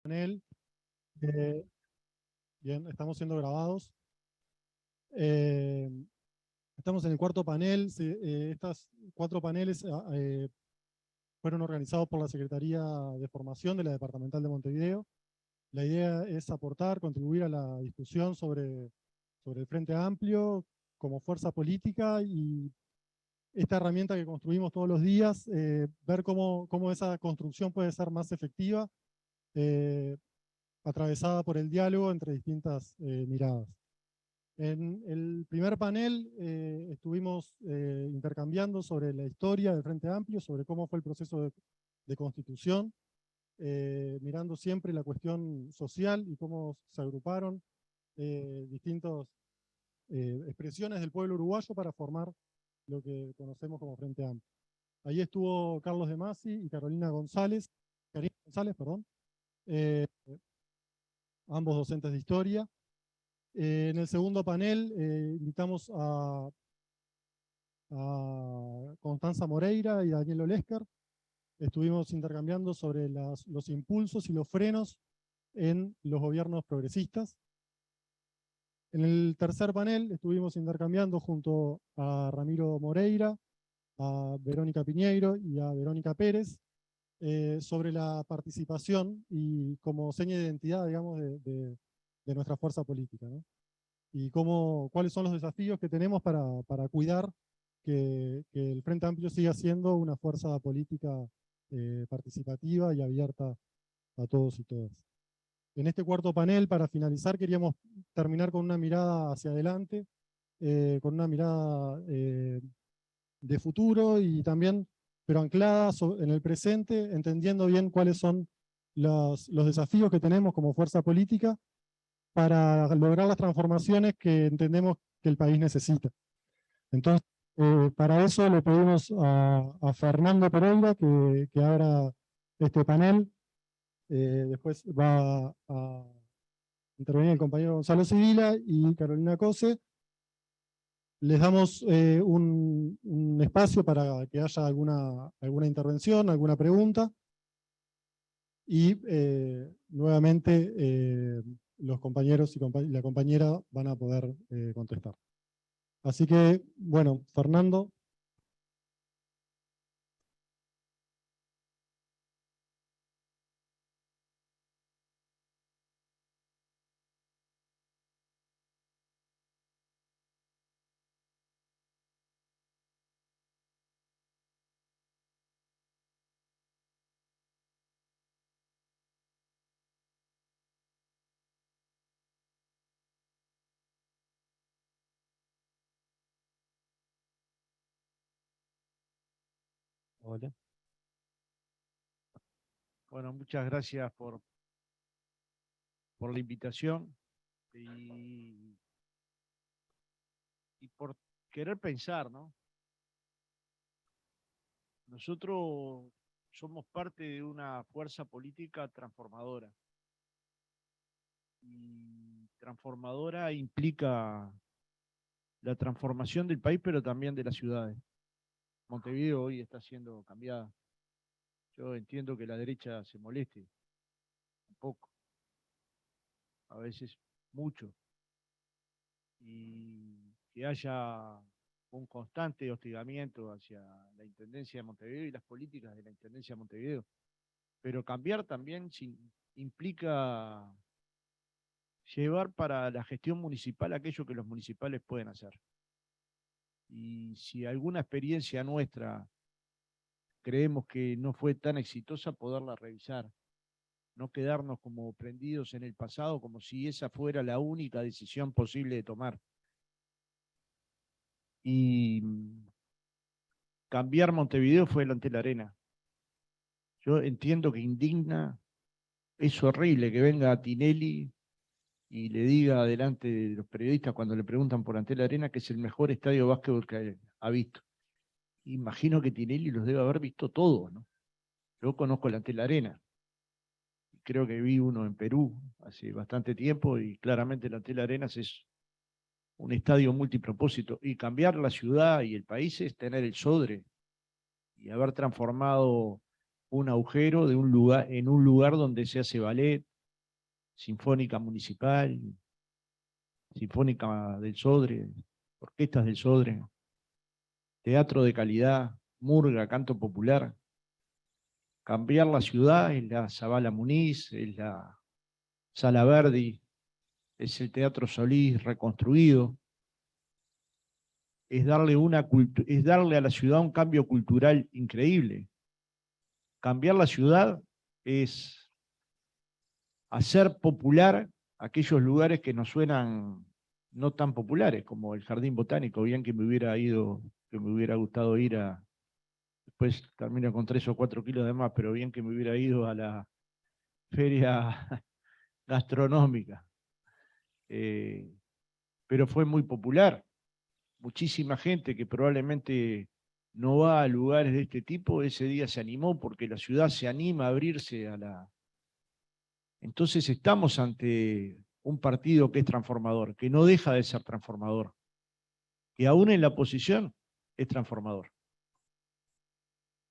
panel. Eh, Bien, estamos siendo grabados. Estamos en el cuarto panel. Estos 4 paneles fueron organizados por la Secretaría de Formación de la Departamental de Montevideo. La idea es aportar, contribuir a la discusión sobre el Frente Amplio como fuerza política y esta herramienta que construimos todos los días, ver cómo esa construcción puede ser más efectiva, atravesada por el diálogo entre distintas miradas. En el primer panel estuvimos intercambiando sobre la historia del Frente Amplio, sobre cómo fue el proceso de constitución, mirando siempre la cuestión social y cómo se agruparon distintas expresiones del pueblo uruguayo para formar lo que conocemos como Frente Amplio. Ahí estuvo Carlos De Masi y Karina González, perdón, ambos docentes de historia. En el segundo panel invitamos a Constanza Moreira y Daniel Olesker. Estuvimos intercambiando sobre los impulsos y los frenos en los gobiernos progresistas. En el tercer panel estuvimos intercambiando junto a Ramiro Moreira, a Verónica Piñeiro y a Verónica Pérez sobre la participación y como seña de identidad, digamos, de nuestra fuerza política, ¿no? Y cuáles son los desafíos que tenemos para cuidar que el Frente Amplio siga siendo una fuerza política participativa y abierta a todos y todas. En este cuarto panel, para finalizar, queríamos terminar con una mirada hacia adelante, con una mirada de futuro y también, pero anclada en el presente, entendiendo bien cuáles son los desafíos que tenemos como fuerza política para lograr las transformaciones que entendemos que el país necesita. Entonces, para eso le pedimos a Fernando Pereira que abra este panel. Después va a intervenir el compañero Gonzalo Civila y Carolina Cose. Les damos un espacio para que haya alguna intervención, alguna pregunta. Y nuevamente los compañeros y la compañera van a poder contestar. Así que, bueno, Fernando. Hola. Bueno, muchas gracias por la invitación y por querer pensar, ¿no? Nosotros somos parte de una fuerza política transformadora. Y transformadora implica la transformación del país, pero también de las ciudades. Montevideo hoy está siendo cambiada. Yo entiendo que la derecha se moleste un poco, a veces mucho, y que haya un constante hostigamiento hacia la Intendencia de Montevideo y las políticas de la Intendencia de Montevideo. Pero cambiar también implica llevar para la gestión municipal aquello que los municipales pueden hacer. Y si alguna experiencia nuestra creemos que no fue tan exitosa, poderla revisar. No quedarnos como prendidos en el pasado, como si esa fuera la única decisión posible de tomar. Y cambiar Montevideo fue delante de la arena. Yo entiendo que indigna, es horrible que venga Tinelli y le diga delante de los periodistas cuando le preguntan por Antel Arena que es el mejor estadio de básquetbol que ha visto. Imagino que Tinelli los debe haber visto todos, ¿no? Yo conozco el Antel Arena. Creo que vi uno en Perú hace bastante tiempo y claramente el Antel Arenas es un estadio multipropósito. Y cambiar la ciudad y el país es tener el Sodre y haber transformado un agujero en un lugar donde se hace ballet, Sinfónica Municipal, Sinfónica del Sodre, orquestas del Sodre, teatro de calidad, murga, canto popular. Cambiar la ciudad es la Zabala Muniz, es la Sala Verdi, es el Teatro Solís reconstruido. Es darle a la ciudad un cambio cultural increíble. Cambiar la ciudad es hacer popular aquellos lugares que nos suenan no tan populares, como el Jardín Botánico. Bien que me hubiera gustado ir a, después termino con 3 o 4 kilos de más, pero bien que me hubiera ido a la feria gastronómica. Pero fue muy popular. Muchísima gente que probablemente no va a lugares de este tipo, ese día se animó porque la ciudad se anima a abrirse a la... Entonces estamos ante un partido que es transformador, que no deja de ser transformador, que aún en la oposición es transformador.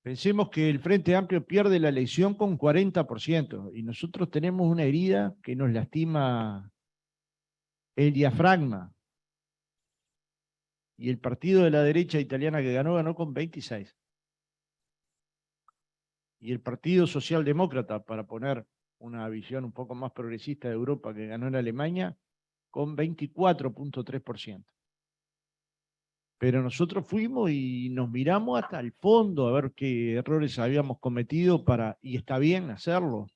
Pensemos que el Frente Amplio pierde la elección con 40% y nosotros tenemos una herida que nos lastima el diafragma. Y el partido de la derecha italiana que ganó con 26. Y el Partido Socialdemócrata, para poner una visión un poco más progresista de Europa, que ganó en Alemania, con 24.3%. Pero nosotros fuimos y nos miramos hasta el fondo a ver qué errores habíamos cometido y está bien hacerlo.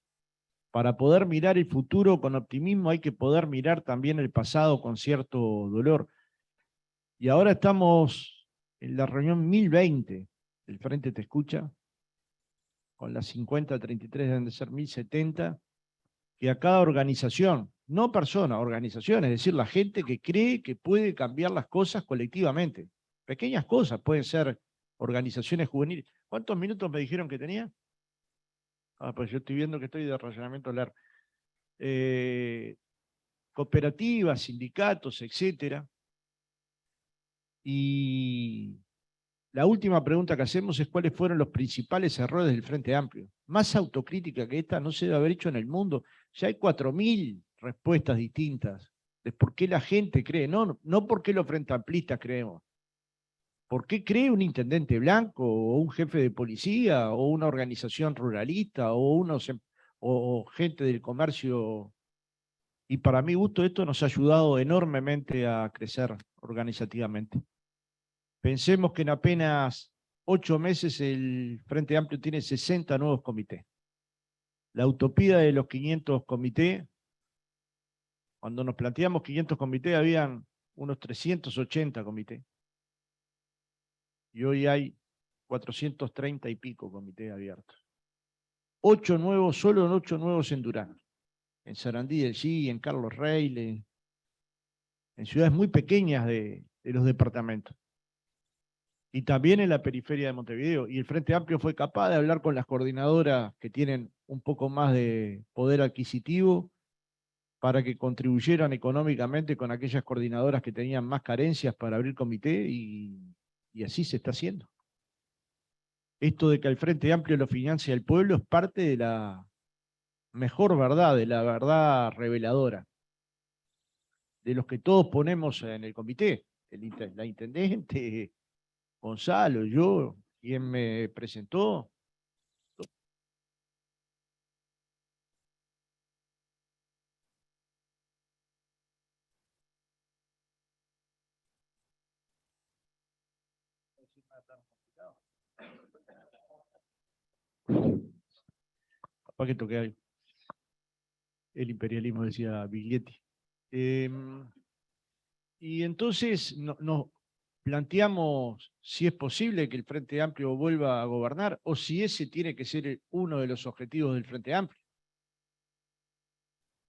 Para poder mirar el futuro con optimismo hay que poder mirar también el pasado con cierto dolor. Y ahora estamos en la reunión 1020, el Frente Te Escucha, con las 50-33 deben de ser 1070, que a cada organización, no persona, organización, es decir, la gente que cree que puede cambiar las cosas colectivamente. Pequeñas cosas, pueden ser organizaciones juveniles. ¿Cuántos minutos me dijeron que tenía? Pues yo estoy viendo que estoy de razonamiento largo. Cooperativas, sindicatos, etcétera. Y la última pregunta que hacemos es cuáles fueron los principales errores del Frente Amplio. Más autocrítica que esta no se debe haber hecho en el mundo. Ya hay 4.000 respuestas distintas de por qué la gente cree, no por qué los frente amplistas creemos. ¿Por qué cree un intendente blanco o un jefe de policía o una organización ruralista o gente del comercio? Y para mi gusto esto nos ha ayudado enormemente a crecer organizativamente. Pensemos que en apenas 8 meses el Frente Amplio tiene 60 nuevos comités. La utopía de los 500 comités, cuando nos planteamos 500 comités, habían unos 380 comités. Y hoy hay 430 y pico comités abiertos. 8 nuevos, solo 8 nuevos en Durán. En Sarandí del Sí, en Carlos Reile, en ciudades muy pequeñas de los departamentos. Y también en la periferia de Montevideo. Y el Frente Amplio fue capaz de hablar con las coordinadoras que tienen un poco más de poder adquisitivo para que contribuyeran económicamente con aquellas coordinadoras que tenían más carencias para abrir comité y así se está haciendo. Esto de que el Frente Amplio lo financia el pueblo es parte de la mejor verdad, de la verdad reveladora, de los que todos ponemos en el comité, la intendente, Gonzalo, yo, quien me presentó. Capaz que toqué algo. El imperialismo, decía Biglietti. Y entonces nos planteamos si es posible que el Frente Amplio vuelva a gobernar o si ese tiene que ser uno de los objetivos del Frente Amplio.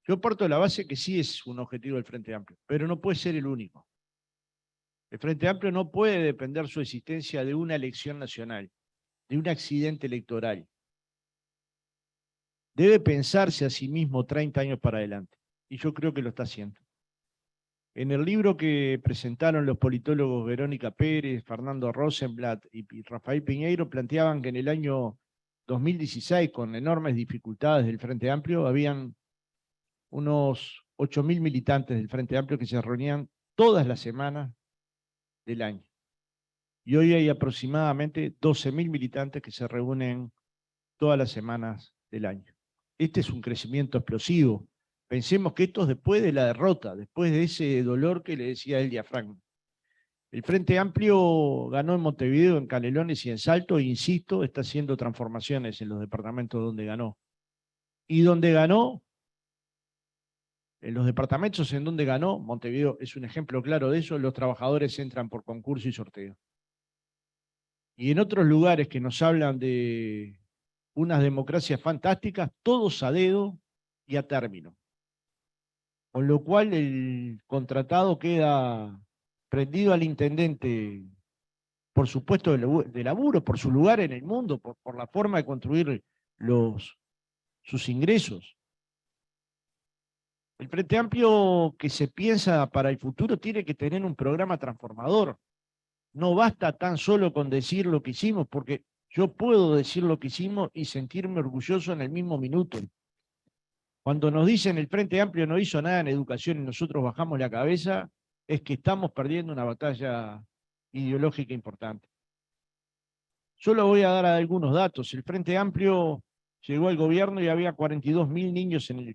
Yo parto de la base que sí es un objetivo del Frente Amplio, pero no puede ser el único. El Frente Amplio no puede depender su existencia de una elección nacional, de un accidente electoral. Debe pensarse a sí mismo 30 años para adelante, y yo creo que lo está haciendo. En el libro que presentaron los politólogos Verónica Pérez, Fernando Rosenblatt y Rafael Piñeiro, planteaban que en el año 2016, con enormes dificultades del Frente Amplio, habían unos 8.000 militantes del Frente Amplio que se reunían todas las semanas del año. Y hoy hay aproximadamente 12.000 militantes que se reúnen todas las semanas del año. Este es un crecimiento explosivo. Pensemos que esto es después de la derrota, después de ese dolor que le decía el diafragma. El Frente Amplio ganó en Montevideo, en Canelones y en Salto, e insisto, está haciendo transformaciones en los departamentos donde ganó. Y donde ganó, en los departamentos en donde ganó, Montevideo es un ejemplo claro de eso, los trabajadores entran por concurso y sorteo. Y en otros lugares que nos hablan de unas democracias fantásticas, todos a dedo y a término. Con lo cual el contratado queda prendido al intendente por su puesto de laburo, por su lugar en el mundo, por la forma de construir sus ingresos. El Frente Amplio que se piensa para el futuro tiene que tener un programa transformador. No basta tan solo con decir lo que hicimos, porque yo puedo decir lo que hicimos y sentirme orgulloso en el mismo minuto. Cuando nos dicen el Frente Amplio no hizo nada en educación y nosotros bajamos la cabeza, es que estamos perdiendo una batalla ideológica importante. Solo voy a dar algunos datos. El Frente Amplio llegó al gobierno y había 42.000 niños en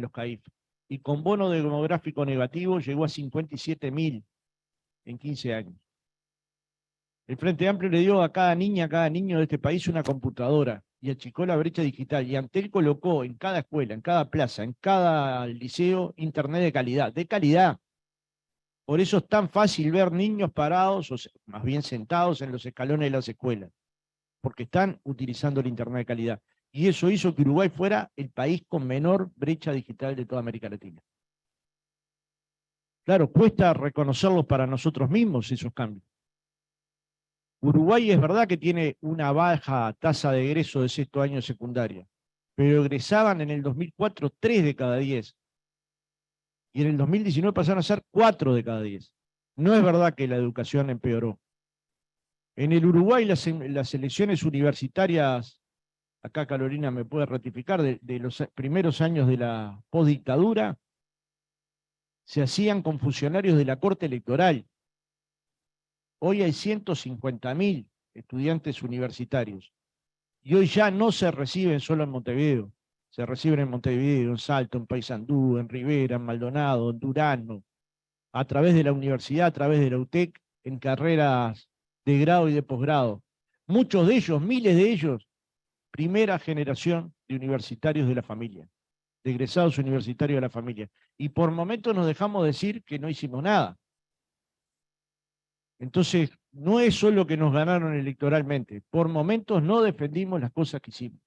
los CAIF. Y con bono demográfico negativo llegó a 57.000 en 15 años. El Frente Amplio le dio a cada niña, a cada niño de este país una computadora y achicó la brecha digital. Y Antel colocó en cada escuela, en cada plaza, en cada liceo, internet de calidad. De calidad. Por eso es tan fácil ver niños parados, o más bien sentados en los escalones de las escuelas, porque están utilizando el internet de calidad. Y eso hizo que Uruguay fuera el país con menor brecha digital de toda América Latina. Claro, cuesta reconocerlos para nosotros mismos esos cambios. Uruguay es verdad que tiene una baja tasa de egreso de sexto año de secundaria, pero egresaban en el 2004 3 de cada 10. Y en el 2019 pasaron a ser 4 de cada 10. No es verdad que la educación empeoró. En el Uruguay las elecciones universitarias, acá Carolina me puede ratificar, de los primeros años de la postdictadura, se hacían con funcionarios de la Corte Electoral. Hoy hay 150.000 estudiantes universitarios. Y hoy ya no se reciben solo en Montevideo. Se reciben en Montevideo, en Salto, en Paysandú, en Rivera, en Maldonado, en Durano, a través de la universidad, a través de la UTEC, en carreras de grado y de posgrado. Muchos de ellos, miles de ellos, primera generación de universitarios de la familia, de egresados universitarios de la familia. Y por momentos nos dejamos decir que no hicimos nada. Entonces, no es solo que nos ganaron electoralmente, por momentos no defendimos las cosas que hicimos.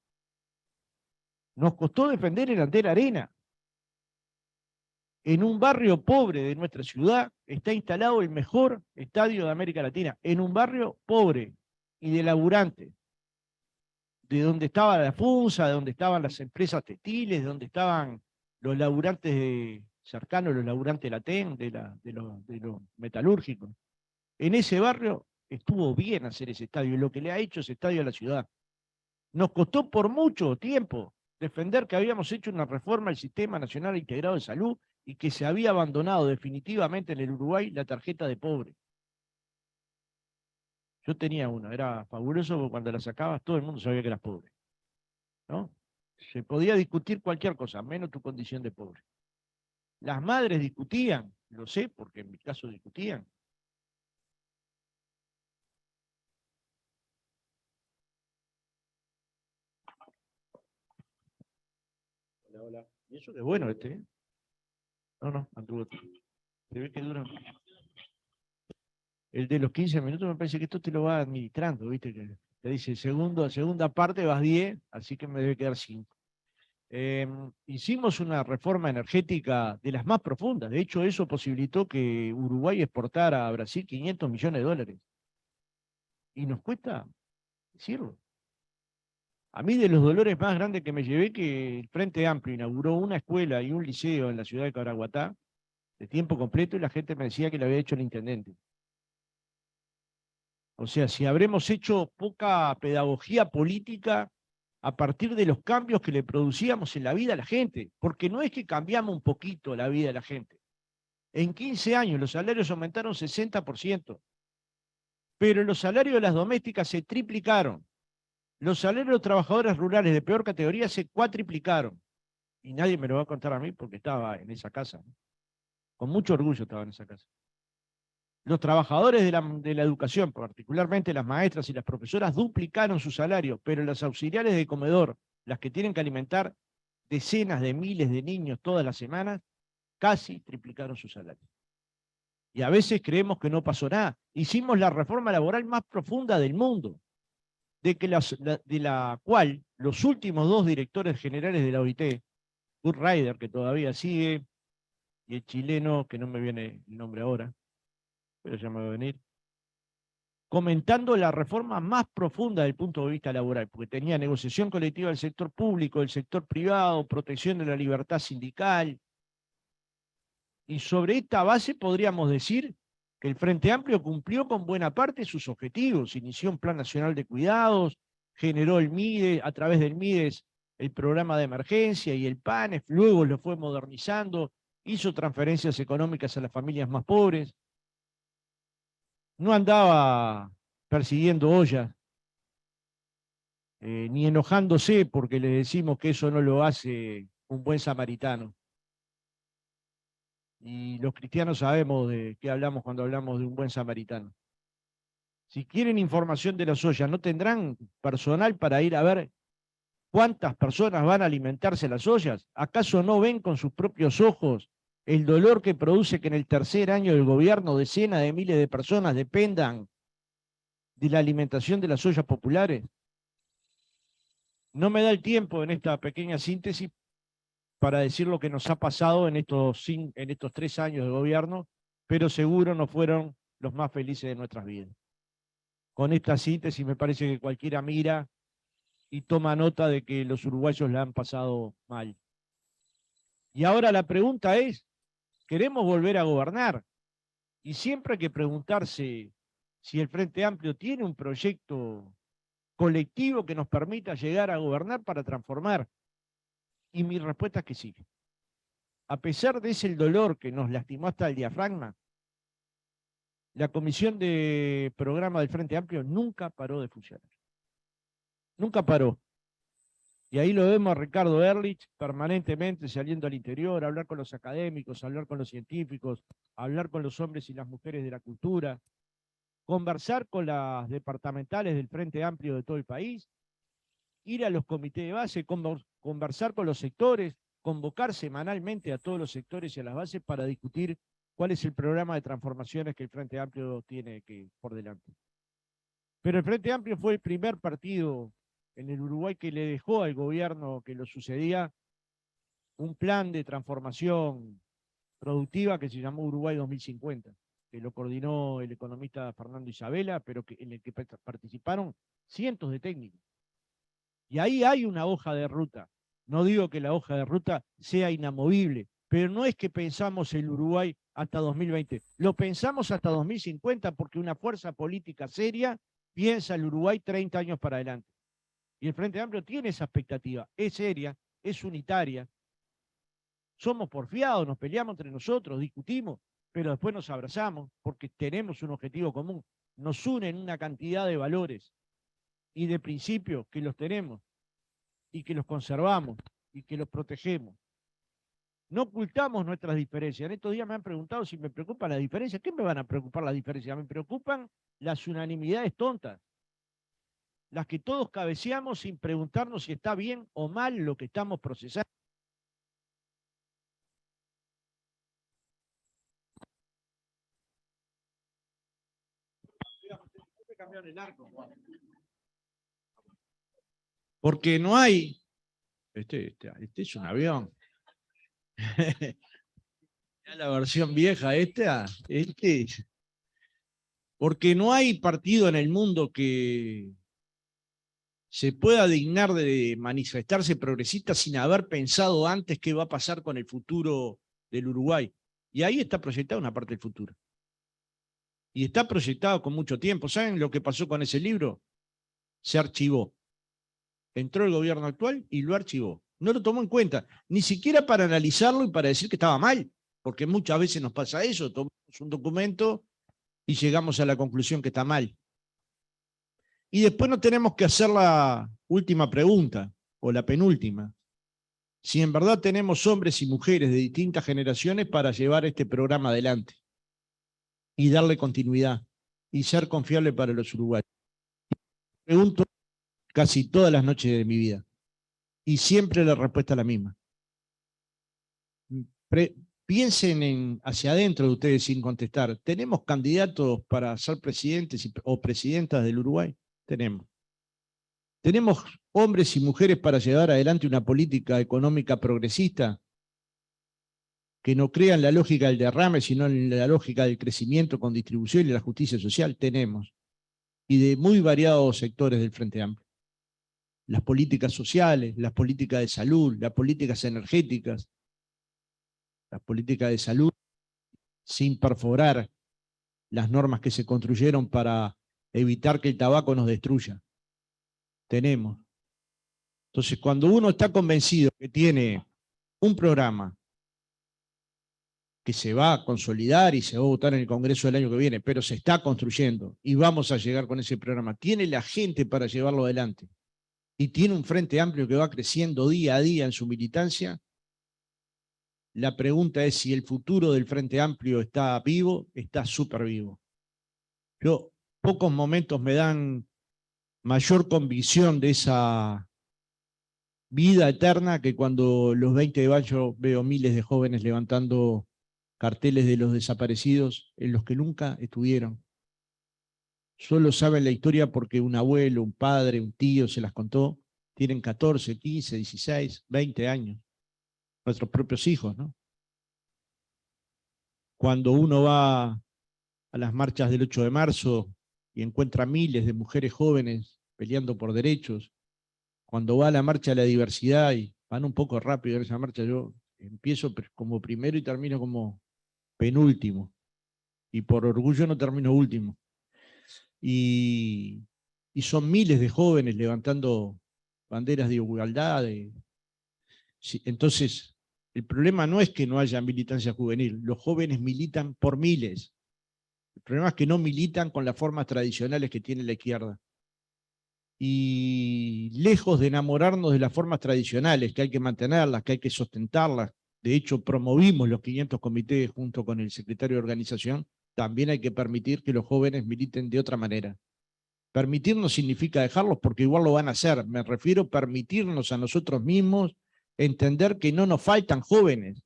Nos costó defender el Antel Arena. En un barrio pobre de nuestra ciudad está instalado el mejor estadio de América Latina, en un barrio pobre y de laburantes, de donde estaba la FUNSA, de donde estaban las empresas textiles, de donde estaban los laburantes cercanos, los laburantes de la TEN, de los metalúrgicos. En ese barrio estuvo bien hacer ese estadio, y lo que le ha hecho ese estadio a la ciudad. Nos costó por mucho tiempo defender que habíamos hecho una reforma al Sistema Nacional Integrado de Salud y que se había abandonado definitivamente en el Uruguay la tarjeta de pobre. Yo tenía una, era fabuloso porque cuando la sacabas todo el mundo sabía que eras pobre, ¿no? Se podía discutir cualquier cosa, menos tu condición de pobre. Las madres discutían, lo sé porque en mi caso discutían. Hola, hola. Y eso que es bueno ¿eh? No, anduvo. Se ve que dura. El de los 15 minutos me parece que esto te lo va administrando, ¿viste? Que te dice segunda parte vas 10, así que me debe quedar 5. Hicimos una reforma energética de las más profundas. De hecho, eso posibilitó que Uruguay exportara a Brasil 500 millones de dólares. Y nos cuesta decirlo. A mí de los dolores más grandes que me llevé que el Frente Amplio inauguró una escuela y un liceo en la ciudad de Caraguatá de tiempo completo y la gente me decía que lo había hecho el intendente. O sea, si habremos hecho poca pedagogía política a partir de los cambios que le producíamos en la vida a la gente, porque no es que cambiamos un poquito la vida de la gente. En 15 años los salarios aumentaron 60%, pero los salarios de las domésticas se triplicaron. Los salarios de los trabajadores rurales de peor categoría se cuatriplicaron. Y nadie me lo va a contar a mí porque estaba en esa casa. Con mucho orgullo estaba en esa casa. Los trabajadores de la educación, particularmente las maestras y las profesoras, duplicaron su salario, pero las auxiliares de comedor, las que tienen que alimentar decenas de miles de niños todas las semanas, casi triplicaron su salario. Y a veces creemos que no pasó nada. Hicimos la reforma laboral más profunda del mundo, de la cual los últimos 2 directores generales de la OIT, Kurt Ryder, que todavía sigue, y el chileno, que no me viene el nombre ahora, pero ya me va a venir, comentando la reforma más profunda desde el punto de vista laboral, porque tenía negociación colectiva del sector público, del sector privado, protección de la libertad sindical. Y sobre esta base podríamos decir que el Frente Amplio cumplió con buena parte sus objetivos. Inició un Plan Nacional de Cuidados, generó el MIDES, a través del MIDES el programa de emergencia y el PANEF, luego lo fue modernizando, hizo transferencias económicas a las familias más pobres. No andaba persiguiendo ollas, ni enojándose porque le decimos que eso no lo hace un buen samaritano. Y los cristianos sabemos de qué hablamos cuando hablamos de un buen samaritano. Si quieren información de las ollas, ¿no tendrán personal para ir a ver cuántas personas van a alimentarse las ollas? ¿Acaso no ven con sus propios ojos el dolor que produce que en el tercer año del gobierno decenas de miles de personas dependan de la alimentación de las ollas populares? No me da el tiempo en esta pequeña síntesis para decir lo que nos ha pasado en estos 3 años de gobierno, pero seguro no fueron los más felices de nuestras vidas. Con esta síntesis me parece que cualquiera mira y toma nota de que los uruguayos la han pasado mal. Y ahora la pregunta es, ¿queremos volver a gobernar? Y siempre hay que preguntarse si el Frente Amplio tiene un proyecto colectivo que nos permita llegar a gobernar para transformar. Y mi respuesta es que sí. A pesar de ese dolor que nos lastimó hasta el diafragma, la Comisión de Programa del Frente Amplio nunca paró de funcionar. Nunca paró. Y ahí lo vemos a Ricardo Ehrlich permanentemente saliendo al interior, a hablar con los académicos, a hablar con los científicos, a hablar con los hombres y las mujeres de la cultura, conversar con las departamentales del Frente Amplio de todo el país, ir a los comités de base, conversar con los sectores, convocar semanalmente a todos los sectores y a las bases para discutir cuál es el programa de transformaciones que el Frente Amplio tiene por delante. Pero el Frente Amplio fue el primer partido en el Uruguay que le dejó al gobierno que lo sucedía un plan de transformación productiva que se llamó Uruguay 2050, que lo coordinó el economista Fernando Isabela, pero en el que participaron cientos de técnicos. Y ahí hay una hoja de ruta. No digo que la hoja de ruta sea inamovible, pero no es que pensamos el Uruguay hasta 2020. Lo pensamos hasta 2050 porque una fuerza política seria piensa el Uruguay 30 años para adelante. Y el Frente Amplio tiene esa expectativa. Es seria, es unitaria. Somos porfiados, nos peleamos entre nosotros, discutimos, pero después nos abrazamos porque tenemos un objetivo común. Nos unen una cantidad de valores y de principios que los tenemos y que los conservamos y que los protegemos. No ocultamos nuestras diferencias. En estos días me han preguntado si me preocupan las diferencias. ¿Qué me van a preocupar las diferencias? Me preocupan las unanimidades tontas, las que todos cabeceamos sin preguntarnos si está bien o mal lo que estamos procesando. Porque no hay... Este es un avión. La versión vieja porque no hay partido en el mundo que se pueda dignar de manifestarse progresista sin haber pensado antes qué va a pasar con el futuro del Uruguay. Y ahí está proyectada una parte del futuro. Y está proyectado con mucho tiempo. ¿Saben lo que pasó con ese libro? Se archivó. entró el gobierno actual y lo archivó. No lo tomó en cuenta, ni siquiera para analizarlo y para decir que estaba mal, porque muchas veces nos pasa eso, tomamos un documento y llegamos a la conclusión que está mal. Y después nos tenemos que hacer la última pregunta, o la penúltima. Si en verdad tenemos hombres y mujeres de distintas generaciones para llevar este programa adelante y darle continuidad y ser confiable para los uruguayos. Pregunto casi todas las noches de mi vida y siempre la respuesta es la misma. Piensen hacia adentro de ustedes sin contestar. ¿Tenemos candidatos para ser presidentes o presidentas del Uruguay? Tenemos. ¿Tenemos hombres y mujeres para llevar adelante una política económica progresista que no crea en la lógica del derrame, sino en la lógica del crecimiento con distribución y la justicia social? Tenemos. Y de muy variados sectores del Frente Amplio. Las políticas sociales, las políticas de salud, las políticas energéticas, las políticas de salud sin perforar las normas que se construyeron para evitar que el tabaco nos destruya. Tenemos. Entonces, cuando uno está convencido que tiene un programa que se va a consolidar y se va a votar en el Congreso del año que viene, pero se está construyendo y vamos a llegar con ese programa, tiene la gente para llevarlo adelante y tiene un Frente Amplio que va creciendo día a día en su militancia, la pregunta es si el futuro del Frente Amplio está vivo, está súper vivo. Pocos momentos me dan mayor convicción de esa vida eterna que cuando los 20 de mayo veo miles de jóvenes levantando carteles de los desaparecidos en los que nunca estuvieron. Solo saben la historia porque un abuelo, un padre, un tío se las contó. Tienen 14, 15, 16, 20 años. Nuestros propios hijos, ¿no? Cuando uno va a las marchas del 8 de marzo y encuentra miles de mujeres jóvenes peleando por derechos, cuando va a la marcha de la diversidad y van un poco rápido en esa marcha, yo empiezo como primero y termino como penúltimo. Y por orgullo no termino último. Y son miles de jóvenes levantando banderas de igualdad. Entonces, el problema no es que no haya militancia juvenil, los jóvenes militan por miles. El problema es que no militan con las formas tradicionales que tiene la izquierda. Y lejos de enamorarnos de las formas tradicionales, que hay que mantenerlas, que hay que sustentarlas, de hecho promovimos los 500 comités junto con el secretario de organización, también hay que permitir que los jóvenes militen de otra manera. Permitir no significa dejarlos porque igual lo van a hacer. Me refiero a permitirnos a nosotros mismos entender que no nos faltan jóvenes.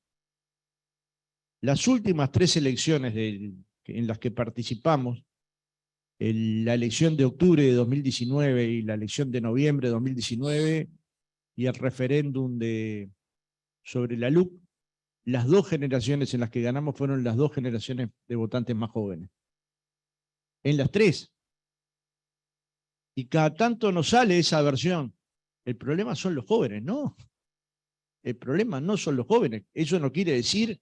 Las últimas 3 elecciones en las que participamos, la elección de octubre de 2019 y la elección de noviembre de 2019 y el referéndum sobre la LUC, las 2 generaciones en las que ganamos fueron las 2 generaciones de votantes más jóvenes. En las 3. Y cada tanto nos sale esa versión. El problema son los jóvenes, ¿no? El problema no son los jóvenes. Eso no quiere decir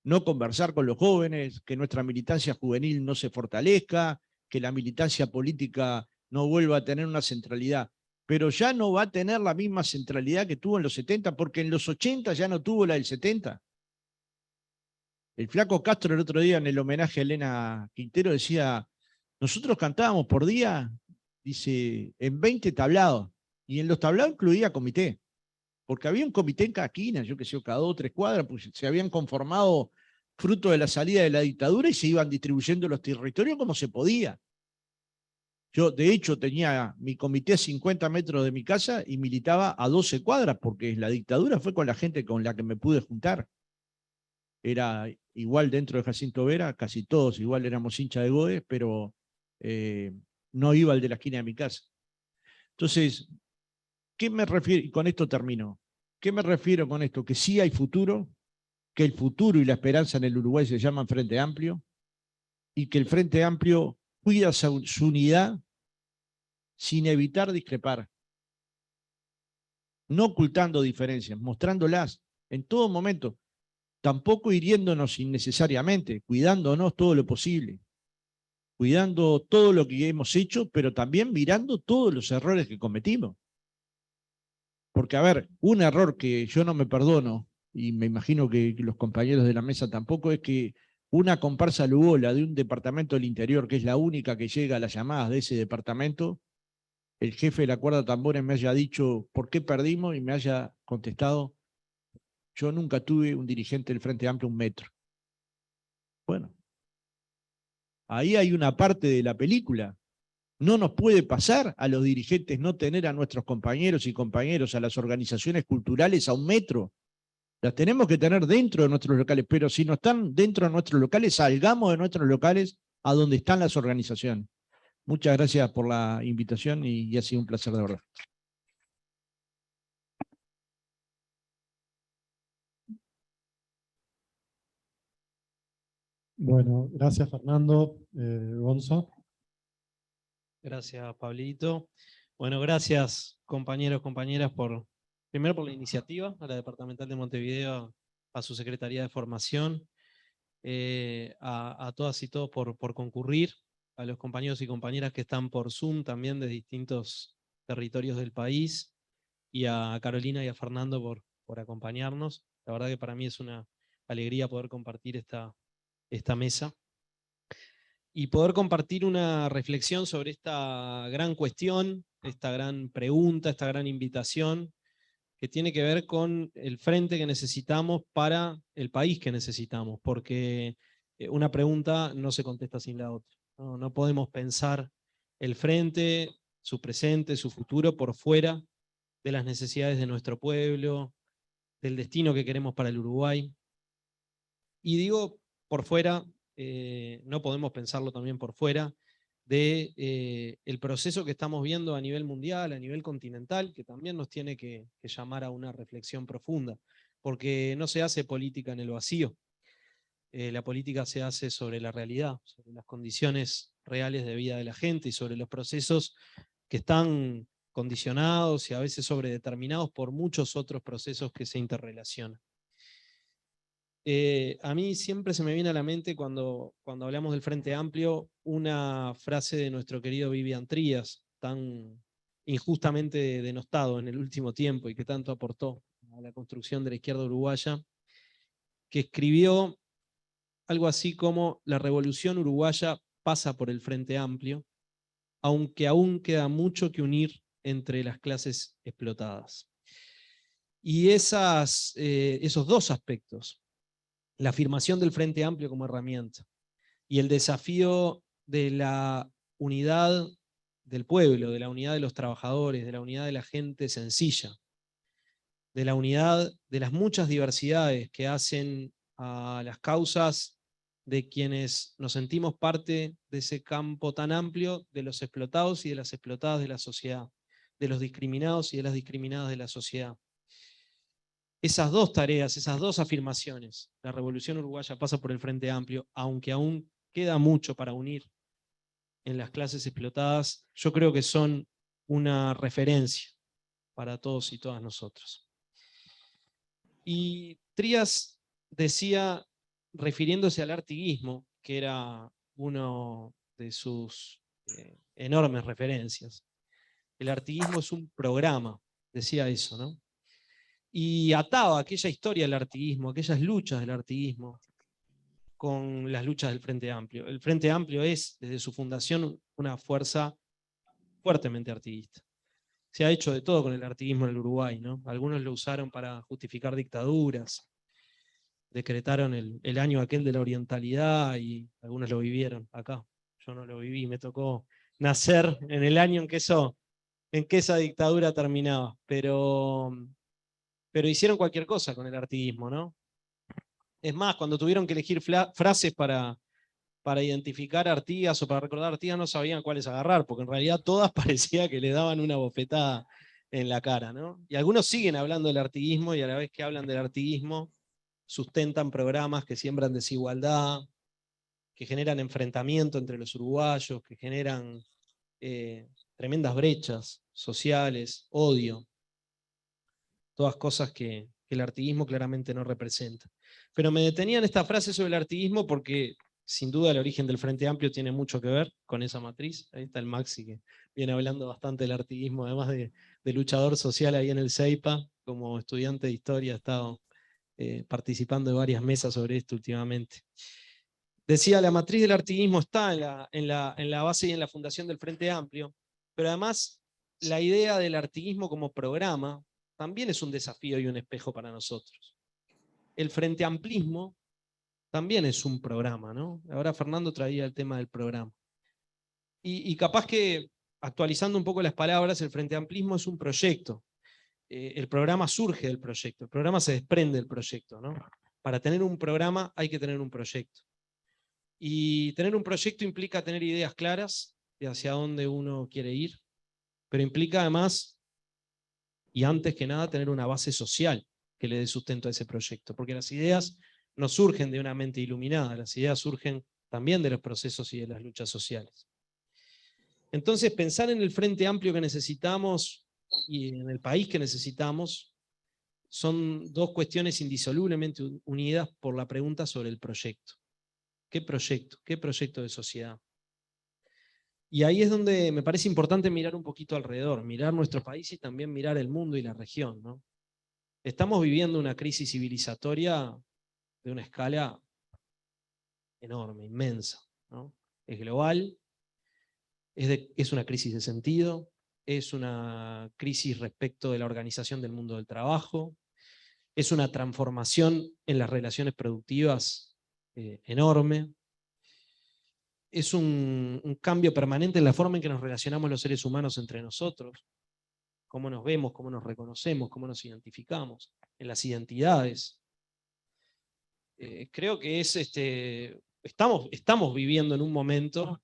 no conversar con los jóvenes, que nuestra militancia juvenil no se fortalezca, que la militancia política no vuelva a tener una centralidad. Pero ya no va a tener la misma centralidad que tuvo en los 70, porque en los 80 ya no tuvo la del 70. El flaco Castro el otro día en el homenaje a Elena Quintero decía, nosotros cantábamos por día, dice, en 20 tablados, y en los tablados incluía comité, porque había un comité en cada esquina, yo que sé, cada 2 o 3 cuadras, pues se habían conformado fruto de la salida de la dictadura y se iban distribuyendo los territorios como se podía. Yo, de hecho, tenía mi comité a 50 metros de mi casa y militaba a 12 cuadras, porque la dictadura fue con la gente con la que me pude juntar. Era igual dentro de Jacinto Vera, casi todos igual éramos hinchas de Goes, pero no iba al de la esquina de mi casa. Entonces, ¿qué me refiero? Y con esto termino. ¿Qué me refiero con esto? Que sí hay futuro, que el futuro y la esperanza en el Uruguay se llaman Frente Amplio, y que el Frente Amplio cuida su unidad sin evitar discrepar, no ocultando diferencias, mostrándolas en todo momento, tampoco hiriéndonos innecesariamente, cuidándonos todo lo posible, cuidando todo lo que hemos hecho, pero también mirando todos los errores que cometimos. Porque, a ver, un error que yo no me perdono, y me imagino que los compañeros de la mesa tampoco, es que una comparsa lugola de un departamento del interior, que es la única que llega a las llamadas de ese departamento, el jefe de la cuerda tambores me haya dicho por qué perdimos y me haya contestado, yo nunca tuve un dirigente del Frente Amplio 1 metro. Bueno, ahí hay una parte de la película. No nos puede pasar a los dirigentes no tener a nuestros compañeros y compañeras, a las organizaciones culturales a 1 metro. Las tenemos que tener dentro de nuestros locales, pero si no están dentro de nuestros locales, salgamos de nuestros locales a donde están las organizaciones. Muchas gracias por la invitación y ha sido un placer de verdad. Bueno, gracias Fernando, Gonzo. Gracias, Pablito. Bueno, gracias, compañeros, compañeras, primero por la iniciativa, a la Departamental de Montevideo, a su Secretaría de Formación, a todas y todos por concurrir, a los compañeros y compañeras que están por Zoom también de distintos territorios del país, y a Carolina y a Fernando por acompañarnos. La verdad que para mí es una alegría poder compartir esta mesa y poder compartir una reflexión sobre esta gran cuestión, esta gran pregunta, esta gran invitación, que tiene que ver con el frente que necesitamos para el país que necesitamos, porque una pregunta no se contesta sin la otra. No podemos pensar el frente, su presente, su futuro, por fuera de las necesidades de nuestro pueblo, del destino que queremos para el Uruguay. Y digo por fuera, no podemos pensarlo también por fuera de el proceso que estamos viendo a nivel mundial, a nivel continental, que también nos tiene que llamar a una reflexión profunda, porque no se hace política en el vacío. La política se hace sobre la realidad, sobre las condiciones reales de vida de la gente y sobre los procesos que están condicionados y a veces sobredeterminados por muchos otros procesos que se interrelacionan. A mí siempre se me viene a la mente cuando hablamos del Frente Amplio una frase de nuestro querido Vivian Trías, tan injustamente denostado en el último tiempo y que tanto aportó a la construcción de la izquierda uruguaya, que escribió algo así como: la revolución uruguaya pasa por el Frente Amplio, aunque aún queda mucho que unir entre las clases explotadas. Y esos dos aspectos, la afirmación del Frente Amplio como herramienta y el desafío de la unidad del pueblo, de la unidad de los trabajadores, de la unidad de la gente sencilla, de la unidad de las muchas diversidades que hacen a las causas de quienes nos sentimos parte de ese campo tan amplio de los explotados y de las explotadas de la sociedad, de los discriminados y de las discriminadas de la sociedad. Esas dos tareas, esas dos afirmaciones, la revolución uruguaya pasa por el Frente Amplio, aunque aún queda mucho para unir en las clases explotadas, yo creo que son una referencia para todos y todas nosotros. Y Trías decía, refiriéndose al artiguismo, que era uno de sus enormes referencias, el artiguismo es un programa, decía eso, ¿no? Y ataba aquella historia del artiguismo, aquellas luchas del artiguismo, con las luchas del Frente Amplio. El Frente Amplio es, desde su fundación, una fuerza fuertemente artiguista. Se ha hecho de todo con el artiguismo en el Uruguay, ¿no? Algunos lo usaron para justificar dictaduras, decretaron el año aquel de la orientalidad y algunos lo vivieron acá. Yo no lo viví, me tocó nacer en el año en que esa dictadura terminaba, pero hicieron cualquier cosa con el artiguismo, ¿no? Es más, cuando tuvieron que elegir frases para identificar a Artigas o para recordar a Artigas, no sabían cuáles agarrar, porque en realidad todas parecía que le daban una bofetada en la cara, ¿no? Y algunos siguen hablando del artiguismo y a la vez que hablan del artiguismo sustentan programas que siembran desigualdad, que generan enfrentamiento entre los uruguayos, que generan tremendas brechas sociales, odio, todas cosas que el artiguismo claramente no representa. Pero me detenía en esta frase sobre el artiguismo porque sin duda el origen del Frente Amplio tiene mucho que ver con esa matriz. Ahí está el Maxi, que viene hablando bastante del artiguismo, además de de luchador social ahí en el CEIPA. Como estudiante de historia he estado participando de varias mesas sobre esto últimamente. Decía, la matriz del artiguismo está en la base y en la fundación del Frente Amplio, pero además la idea del artiguismo como programa también es un desafío y un espejo para nosotros. El Frente Amplismo también es un programa, ¿no? Ahora Fernando traía el tema del programa. Y capaz que, actualizando un poco las palabras, el Frente Amplismo es un proyecto. El programa surge del proyecto, el programa se desprende del proyecto, ¿no? Para tener un programa hay que tener un proyecto. Y tener un proyecto implica tener ideas claras de hacia dónde uno quiere ir, pero implica además, y antes que nada, tener una base social que le dé sustento a ese proyecto, porque las ideas no surgen de una mente iluminada, las ideas surgen también de los procesos y de las luchas sociales. Entonces, pensar en el Frente Amplio que necesitamos y en el país que necesitamos son dos cuestiones indisolublemente unidas por la pregunta sobre el proyecto. ¿Qué proyecto? ¿Qué proyecto de sociedad? Y ahí es donde me parece importante mirar un poquito alrededor, mirar nuestro país y también mirar el mundo y la región, ¿no? Estamos viviendo una crisis civilizatoria de una escala enorme, inmensa, ¿no? Es global, es una crisis de sentido, es una crisis respecto de la organización del mundo del trabajo, es una transformación en las relaciones productivas enorme, es un cambio permanente en la forma en que nos relacionamos los seres humanos entre nosotros, cómo nos vemos, cómo nos reconocemos, cómo nos identificamos, en las identidades. Creo que estamos viviendo en un momento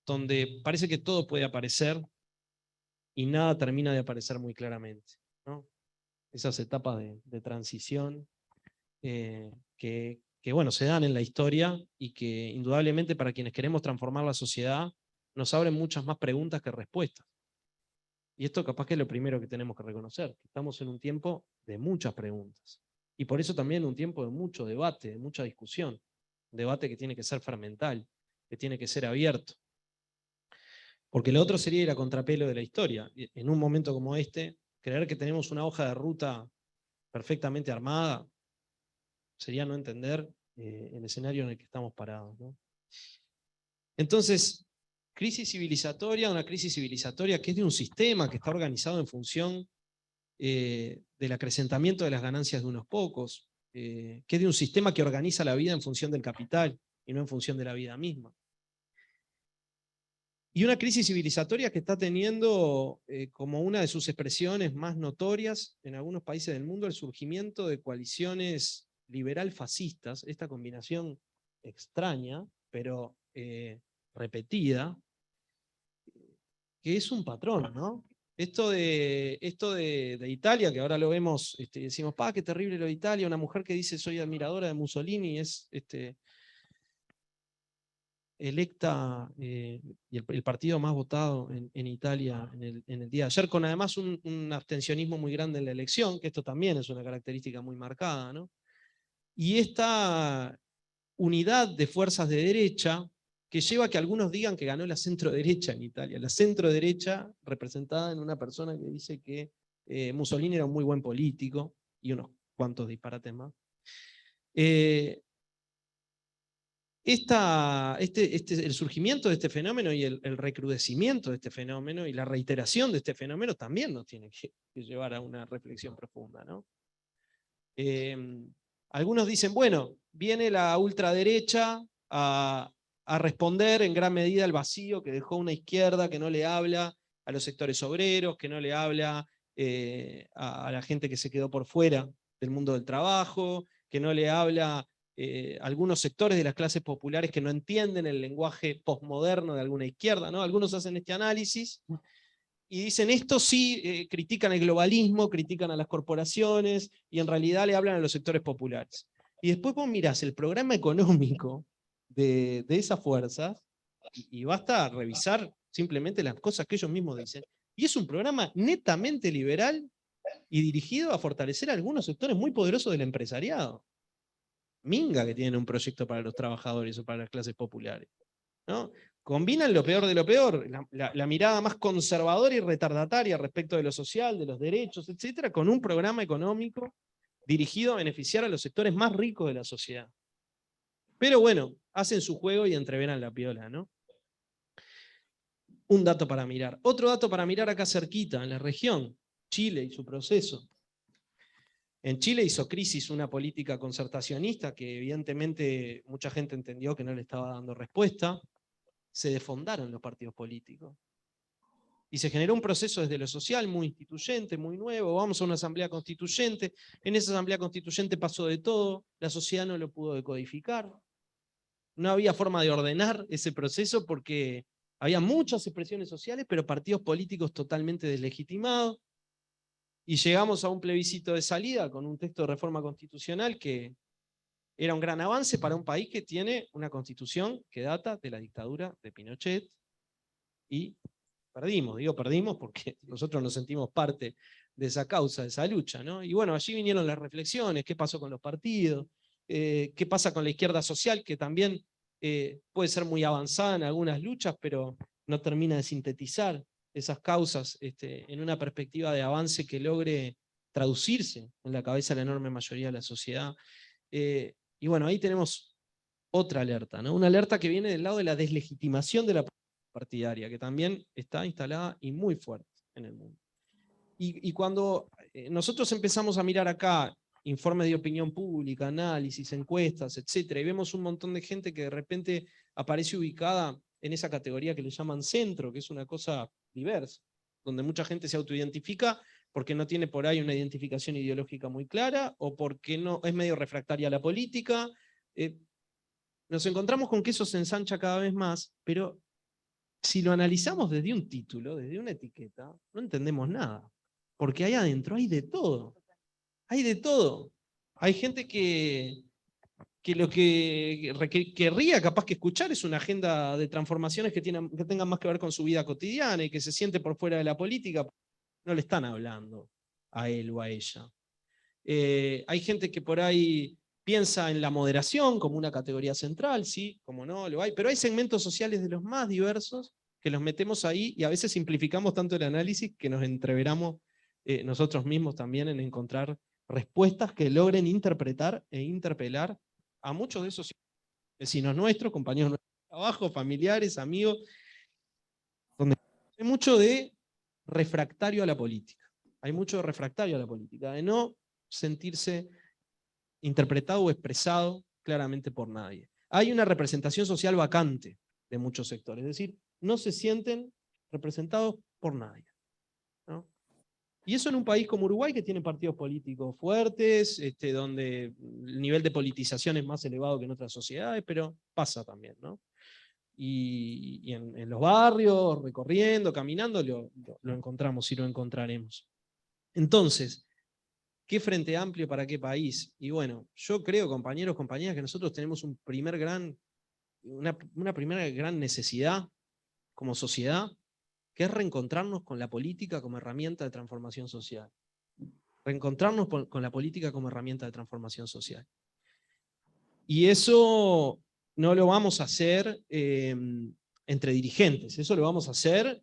donde parece que todo puede aparecer y nada termina de aparecer muy claramente, ¿no? Esas etapas de transición que bueno, se dan en la historia y que indudablemente para quienes queremos transformar la sociedad nos abren muchas más preguntas que respuestas. Y esto capaz que es lo primero que tenemos que reconocer, que estamos en un tiempo de muchas preguntas. Y por eso también un tiempo de mucho debate, de mucha discusión. Un debate que tiene que ser fermental, que tiene que ser abierto. Porque lo otro sería ir a contrapelo de la historia. En un momento como este, creer que tenemos una hoja de ruta perfectamente armada, sería no entender el escenario en el que estamos parados, ¿no? Entonces, una crisis civilizatoria que es de un sistema que está organizado en función del acrecentamiento de las ganancias de unos pocos, que es de un sistema que organiza la vida en función del capital y no en función de la vida misma. Y una crisis civilizatoria que está teniendo como una de sus expresiones más notorias en algunos países del mundo el surgimiento de coaliciones liberal-fascistas, esta combinación extraña, pero repetida, que es un patrón, ¿no? Esto de Italia, que ahora lo vemos, decimos, qué terrible lo de Italia, una mujer que dice soy admiradora de Mussolini, es electa y el partido más votado en Italia en el día de ayer, con además un abstencionismo muy grande en la elección, que esto también es una característica muy marcada, ¿no? Y esta unidad de fuerzas de derecha que lleva a que algunos digan que ganó la centro-derecha en Italia, la centro-derecha representada en una persona que dice que Mussolini era un muy buen político, y unos cuantos disparates más. El surgimiento de este fenómeno y el recrudecimiento de este fenómeno y la reiteración de este fenómeno también nos tiene que llevar a una reflexión profunda, ¿no? Algunos dicen, bueno, viene la ultraderecha a responder en gran medida al vacío que dejó una izquierda que no le habla a los sectores obreros, que no le habla a la gente que se quedó por fuera del mundo del trabajo, que no le habla algunos sectores de las clases populares que no entienden el lenguaje posmoderno de alguna izquierda, ¿no? Algunos hacen este análisis y dicen, esto sí, critican el globalismo, critican a las corporaciones, y en realidad le hablan a los sectores populares. Y después vos mirás el programa económico de esas fuerzas, y basta revisar simplemente las cosas que ellos mismos dicen, y es un programa netamente liberal y dirigido a fortalecer a algunos sectores muy poderosos del empresariado. Minga que tienen un proyecto para los trabajadores o para las clases populares, ¿no? combinan lo peor de lo peor, la mirada más conservadora y retardataria respecto de lo social, de los derechos, etcétera, con un programa económico dirigido a beneficiar a los sectores más ricos de la sociedad. Pero bueno, hacen su juego y entreveran la piola, ¿no? Un dato para mirar. Otro dato para mirar acá cerquita, en la región, Chile y su proceso. En Chile hizo crisis una política concertacionista que evidentemente mucha gente entendió que no le estaba dando respuesta. Se desfondaron los partidos políticos. Y se generó un proceso desde lo social muy instituyente, muy nuevo. Vamos a una asamblea constituyente. En esa asamblea constituyente pasó de todo. La sociedad no lo pudo decodificar. No había forma de ordenar ese proceso porque había muchas expresiones sociales, pero partidos políticos totalmente deslegitimados. Y llegamos a un plebiscito de salida con un texto de reforma constitucional que era un gran avance para un país que tiene una constitución que data de la dictadura de Pinochet. Y perdimos, digo perdimos porque nosotros nos sentimos parte de esa causa, de esa lucha, ¿no? Y bueno, allí vinieron las reflexiones, qué pasó con los partidos, qué pasa con la izquierda social, que también puede ser muy avanzada en algunas luchas, pero no termina de sintetizar esas causas en una perspectiva de avance que logre traducirse en la cabeza de la enorme mayoría de la sociedad. Y bueno, ahí tenemos otra alerta, ¿no? Una alerta que viene del lado de la deslegitimación de la partidaria, que también está instalada y muy fuerte en el mundo. Y cuando nosotros empezamos a mirar acá informes de opinión pública, análisis, encuestas, etcétera, y vemos un montón de gente que de repente aparece ubicada en esa categoría que le llaman centro, que es una cosa diversa, donde mucha gente se autoidentifica porque no tiene por ahí una identificación ideológica muy clara, o porque no es medio refractaria a la política. Nos encontramos con que eso se ensancha cada vez más, pero si lo analizamos desde un título, desde una etiqueta, no entendemos nada. Porque ahí adentro hay de todo. Hay de todo. Hay gente que lo que querría capaz que escuchar es una agenda de transformaciones que tengan más que ver con su vida cotidiana y que se siente por fuera de la política. No le están hablando a él o a ella. Hay gente que por ahí piensa en la moderación como una categoría central, sí, como no, lo hay, pero hay segmentos sociales de los más diversos que los metemos ahí y a veces simplificamos tanto el análisis que nos entreveramos nosotros mismos también en encontrar respuestas que logren interpretar e interpelar a muchos de esos vecinos nuestros, compañeros nuestros de trabajo, familiares, amigos, donde hay mucho de refractario a la política. Hay mucho de refractario a la política, de no sentirse interpretado o expresado claramente por nadie. Hay una representación social vacante de muchos sectores, es decir, no se sienten representados por nadie, ¿no? Y eso en un país como Uruguay, que tiene partidos políticos fuertes, donde el nivel de politización es más elevado que en otras sociedades, pero pasa también, ¿no? Y en los barrios, recorriendo, caminando, lo encontramos y lo encontraremos. Entonces, ¿qué frente amplio para qué país? Y bueno, yo creo, compañeros, compañeras, que nosotros tenemos una primera gran necesidad como sociedad, que es reencontrarnos con la política como herramienta de transformación social. Reencontrarnos con la política como herramienta de transformación social. Y eso no lo vamos a hacer entre dirigentes, eso lo vamos a hacer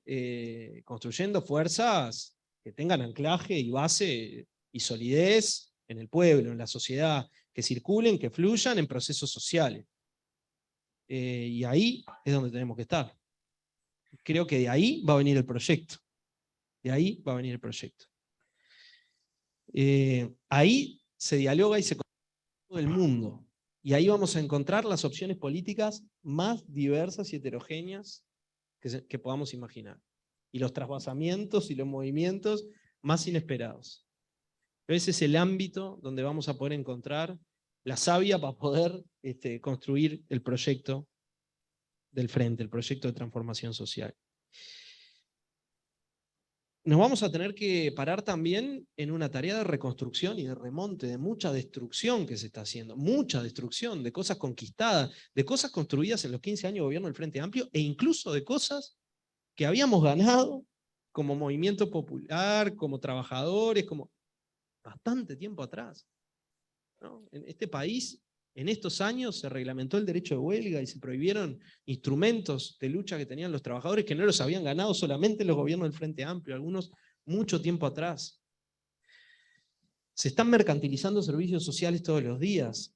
construyendo fuerzas que tengan anclaje y base y solidez en el pueblo, en la sociedad, que circulen, que fluyan en procesos sociales. Y ahí es donde tenemos que estar. Creo que de ahí va a venir el proyecto. De ahí va a venir el proyecto. Ahí se dialoga y se conoce todo el mundo. Y ahí vamos a encontrar las opciones políticas más diversas y heterogéneas que podamos imaginar. Y los trasvasamientos y los movimientos más inesperados. Pero ese es el ámbito donde vamos a poder encontrar la savia para poder construir el proyecto del frente, el proyecto de transformación social. Nos vamos a tener que parar también en una tarea de reconstrucción y de remonte, de mucha destrucción que se está haciendo, mucha destrucción de cosas conquistadas, de cosas construidas en los 15 años de gobierno del Frente Amplio, e incluso de cosas que habíamos ganado como movimiento popular, como trabajadores, como bastante tiempo atrás, ¿no? En este país En estos años se reglamentó el derecho de huelga y se prohibieron instrumentos de lucha que tenían los trabajadores que no los habían ganado solamente los gobiernos del Frente Amplio, algunos mucho tiempo atrás. Se están mercantilizando servicios sociales todos los días.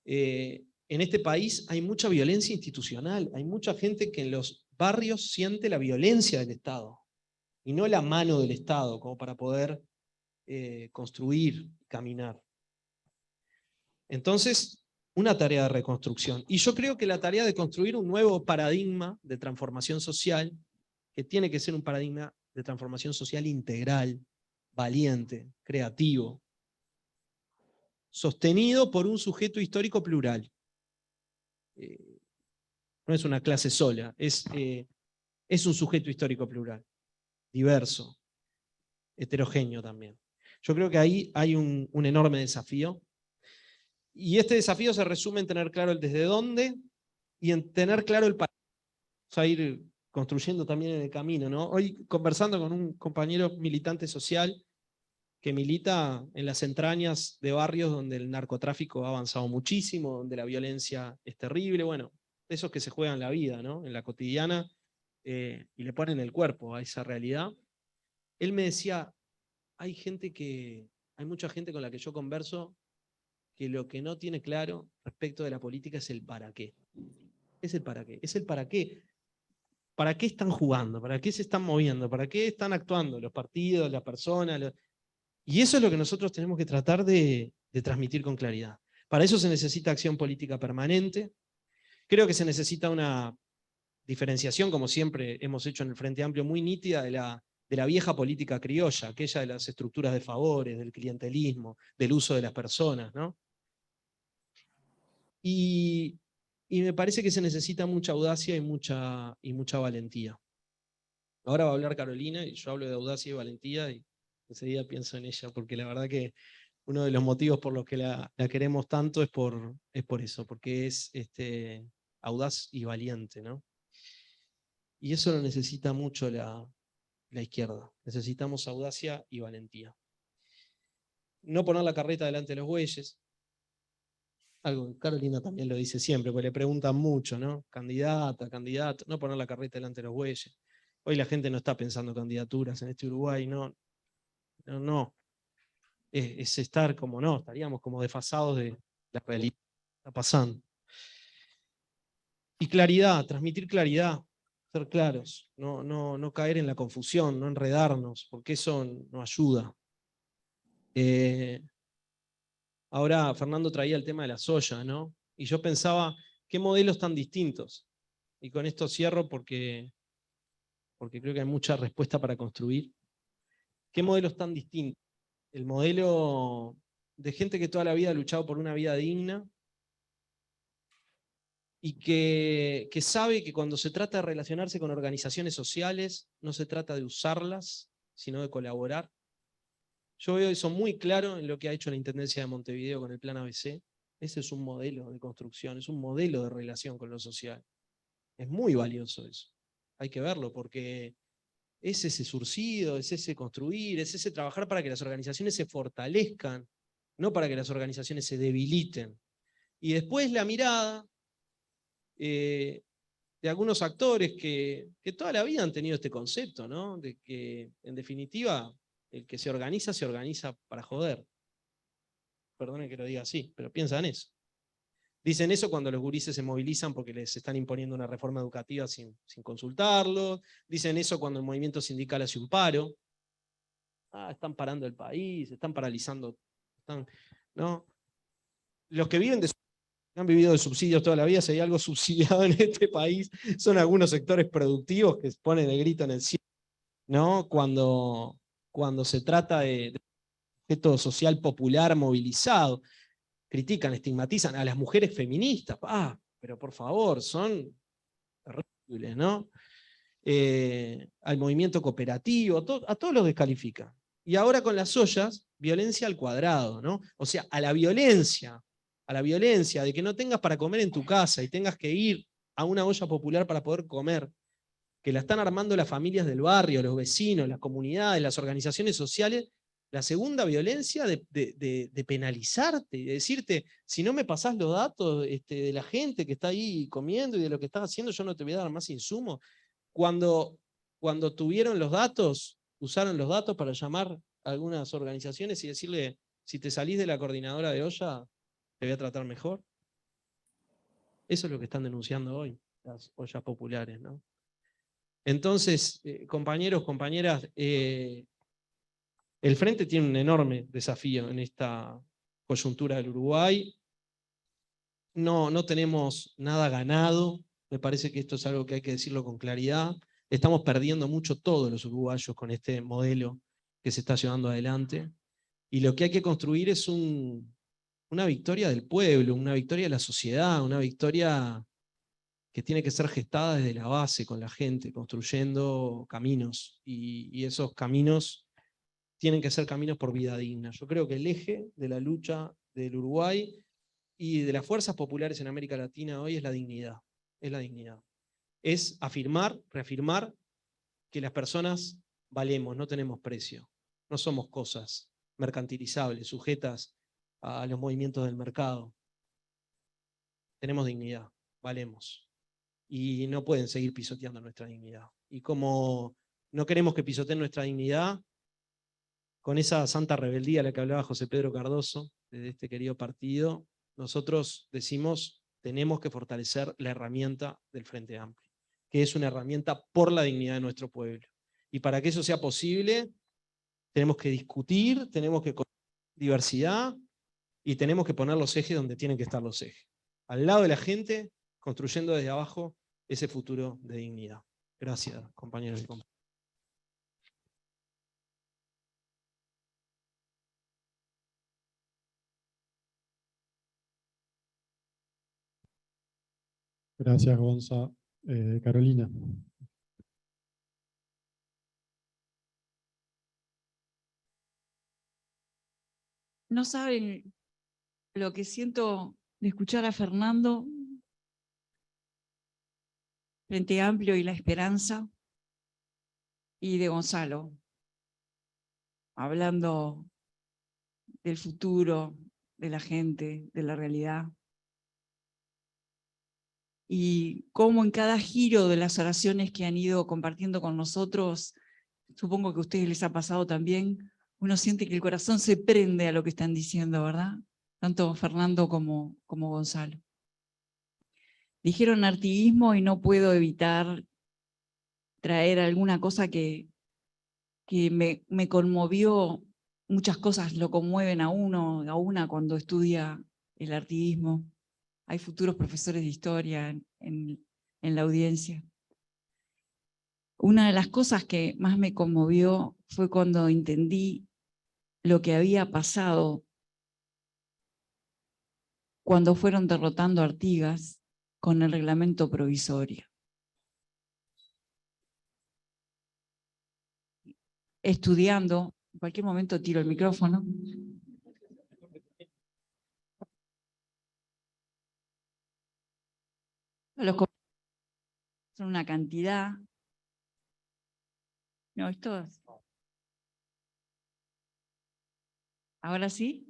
En este país hay mucha violencia institucional, hay mucha gente que en los barrios siente la violencia del Estado y no la mano del Estado como para poder construir, caminar. Entonces, una tarea de reconstrucción. Y yo creo que la tarea de construir un nuevo paradigma de transformación social, que tiene que ser un paradigma de transformación social integral, valiente, creativo, sostenido por un sujeto histórico plural. No es una clase sola, es un sujeto histórico plural, diverso, heterogéneo también. Yo creo que ahí hay un enorme desafío. Y este desafío se resume en tener claro el desde dónde y en tener claro el para. Vamos a ir construyendo también en el camino, ¿no? Hoy conversando con un compañero militante social que milita en las entrañas de barrios donde el narcotráfico ha avanzado muchísimo, donde la violencia es terrible, bueno, esos que se juegan la vida, ¿no? En la cotidiana, y le ponen el cuerpo a esa realidad. Él me decía, hay mucha gente con la que yo converso que lo que no tiene claro respecto de la política es el para qué. Es el para qué. Es el para qué. ¿Para qué están jugando? ¿Para qué se están moviendo? ¿Para qué están actuando los partidos, las personas? Y eso es lo que nosotros tenemos que tratar de transmitir con claridad. Para eso se necesita acción política permanente. Creo que se necesita una diferenciación, como siempre hemos hecho en el Frente Amplio, muy nítida de la vieja política criolla, aquella de las estructuras de favores, del clientelismo, del uso de las personas, ¿no? Y me parece que se necesita mucha audacia y mucha valentía. Ahora va a hablar Carolina, y yo hablo de audacia y valentía, y enseguida pienso en ella, porque la verdad que uno de los motivos por los que la queremos tanto es por eso, porque es audaz y valiente, ¿no? Y eso lo necesita mucho la izquierda. Necesitamos audacia y valentía. No poner la carreta delante de los bueyes. Algo que Carolina también lo dice siempre, porque le preguntan mucho, ¿no? Candidata, candidato, no poner la carreta delante de los bueyes. Hoy la gente no está pensando candidaturas en este Uruguay, no. Es estar como no, estaríamos como desfasados de la realidad que está pasando. Y claridad, transmitir claridad, ser claros, no caer en la confusión, no enredarnos, porque eso no ayuda. Ahora Fernando traía el tema de la soya, ¿no? Y yo pensaba, ¿qué modelos tan distintos? Y con esto cierro porque creo que hay mucha respuesta para construir. ¿Qué modelos tan distintos? El modelo de gente que toda la vida ha luchado por una vida digna y que sabe que cuando se trata de relacionarse con organizaciones sociales, no se trata de usarlas, sino de colaborar. Yo veo eso muy claro en lo que ha hecho la Intendencia de Montevideo con el Plan ABC. Ese es un modelo de construcción, es un modelo de relación con lo social. Es muy valioso eso. Hay que verlo porque es ese surcido, es ese construir, es ese trabajar para que las organizaciones se fortalezcan, no para que las organizaciones se debiliten. Y después la mirada de algunos actores que toda la vida han tenido este concepto, ¿no? De que, en definitiva, el que se organiza para joder. Perdonen que lo diga así, pero piensan eso. Dicen eso cuando los gurises se movilizan porque les están imponiendo una reforma educativa sin consultarlos. Dicen eso cuando el movimiento sindical hace un paro. Están parando el país, están paralizando. ¿No? Los que han vivido de subsidios toda la vida, si hay algo subsidiado en este país, son algunos sectores productivos que ponen el grito en el cielo, ¿no? Cuando se trata de objeto social popular movilizado, critican, estigmatizan a las mujeres feministas. Pero por favor, son terribles, ¿no? Al movimiento cooperativo, a todos los descalifican. Y ahora con las ollas, violencia al cuadrado, ¿no? O sea, a la violencia de que no tengas para comer en tu casa y tengas que ir a una olla popular para poder comer, que la están armando las familias del barrio, los vecinos, las comunidades, las organizaciones sociales, La segunda violencia de penalizarte, de decirte, si no me pasás los datos de la gente que está ahí comiendo y de lo que estás haciendo, yo no te voy a dar más insumos. Cuando tuvieron los datos, usaron los datos para llamar a algunas organizaciones y decirle, si te salís de la coordinadora de olla, te voy a tratar mejor. Eso es lo que están denunciando hoy, las ollas populares, ¿no? Entonces, compañeros, compañeras, el Frente tiene un enorme desafío en esta coyuntura del Uruguay. No tenemos nada ganado, me parece que esto es algo que hay que decirlo con claridad. Estamos perdiendo mucho todos los uruguayos con este modelo que se está llevando adelante. Y lo que hay que construir es una victoria del pueblo, una victoria de la sociedad, una victoria que tiene que ser gestada desde la base, con la gente, construyendo caminos. Y esos caminos tienen que ser caminos por vida digna. Yo creo que el eje de la lucha del Uruguay y de las fuerzas populares en América Latina hoy es la dignidad. Es la dignidad. Es afirmar, reafirmar que las personas valemos, no tenemos precio. No somos cosas mercantilizables, sujetas a los movimientos del mercado. Tenemos dignidad, valemos. Y no pueden seguir pisoteando nuestra dignidad. Y como no queremos que pisoteen nuestra dignidad, con esa santa rebeldía a la que hablaba José Pedro Cardoso, de este querido partido, nosotros decimos, tenemos que fortalecer la herramienta del Frente Amplio, que es una herramienta por la dignidad de nuestro pueblo. Y para que eso sea posible, tenemos que discutir, tenemos que diversidad y tenemos que poner los ejes donde tienen que estar los ejes. Al lado de la gente, construyendo desde abajo ese futuro de dignidad. Gracias, compañeros y compañeras. Gracias, Gonza. Carolina. No saben lo que siento de escuchar a Fernando, Frente Amplio y La Esperanza, y de Gonzalo, hablando del futuro, de la gente, de la realidad. Y cómo en cada giro de las oraciones que han ido compartiendo con nosotros, supongo que a ustedes les ha pasado también, uno siente que el corazón se prende a lo que están diciendo, ¿verdad? Tanto Fernando como Gonzalo. Dijeron artiguismo y no puedo evitar traer alguna cosa que me conmovió. Muchas cosas lo conmueven a uno, a una cuando estudia el artiguismo. Hay futuros profesores de historia en la audiencia. Una de las cosas que más me conmovió fue cuando entendí lo que había pasado cuando fueron derrotando a Artigas con el reglamento provisorio. Estudiando, en cualquier momento tiro el micrófono. Son una cantidad. No, esto es... ¿Ahora sí?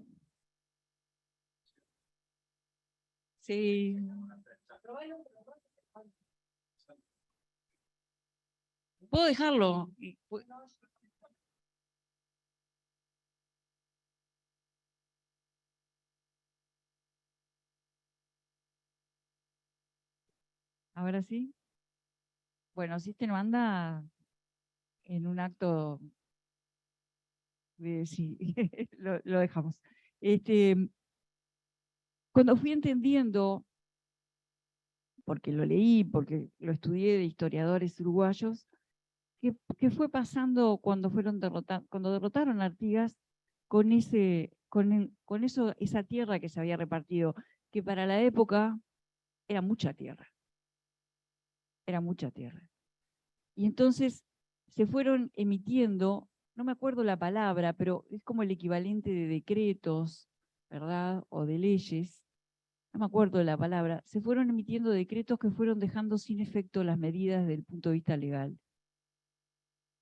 Sí. ¿Puedo dejarlo? ¿Ahora sí? Bueno, System anda en un acto de... Sí, lo dejamos. Cuando fui entendiendo, porque lo leí, porque lo estudié de historiadores uruguayos, que fue pasando cuando derrotaron a Artigas con esa tierra que se había repartido, que para la época era mucha tierra. Era mucha tierra. Y entonces se fueron emitiendo, no me acuerdo la palabra, pero es como el equivalente de decretos, ¿verdad? O de leyes, no me acuerdo de la palabra, se fueron emitiendo decretos que fueron dejando sin efecto las medidas desde el punto de vista legal.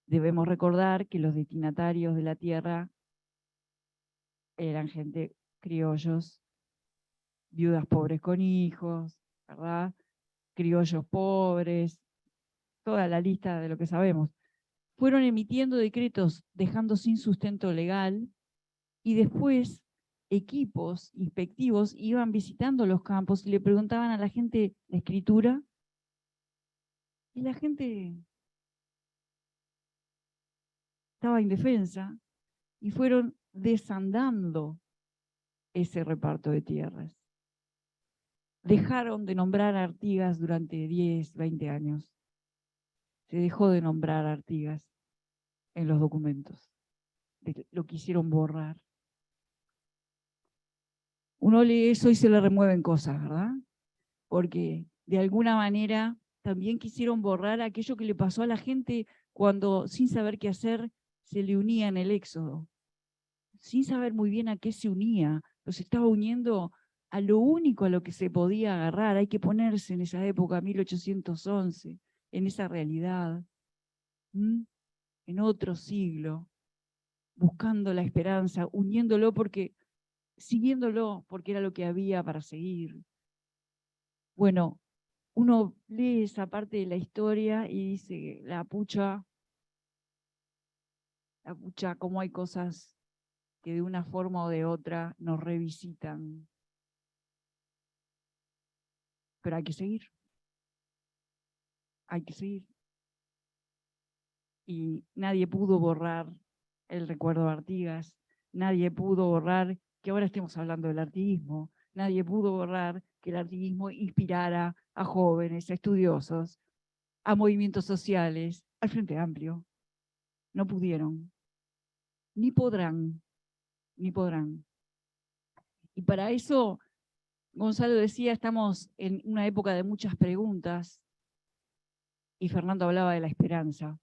Debemos recordar que los destinatarios de la tierra eran gente criollos, viudas pobres con hijos, ¿verdad? Criollos pobres, toda la lista de lo que sabemos. Fueron emitiendo decretos dejando sin sustento legal y después equipos inspectivos iban visitando los campos y le preguntaban a la gente la escritura y la gente estaba indefensa y fueron desandando ese reparto de tierras. Dejaron de nombrar a Artigas durante 10, 20 años. Se dejó de nombrar a Artigas en los documentos. Lo quisieron borrar. Uno lee eso y se le remueven cosas, ¿verdad? Porque de alguna manera también quisieron borrar aquello que le pasó a la gente cuando, sin saber qué hacer, se le unía en el éxodo. Sin saber muy bien a qué se unía. Los estaba uniendo a lo único a lo que se podía agarrar. Hay que ponerse en esa época, 1811, en esa realidad, en otro siglo, buscando la esperanza, uniéndolo siguiéndolo porque era lo que había para seguir. Bueno, uno lee esa parte de la historia y dice, la pucha, cómo hay cosas que de una forma o de otra nos revisitan. Pero hay que seguir. Hay que seguir. Y nadie pudo borrar el recuerdo de Artigas, nadie pudo borrar que ahora estemos hablando del artiguismo, nadie pudo borrar que el artiguismo inspirara a jóvenes, a estudiosos, a movimientos sociales, al Frente Amplio. No pudieron, ni podrán, ni podrán. Y para eso, Gonzalo decía, estamos en una época de muchas preguntas, y Fernando hablaba de la esperanza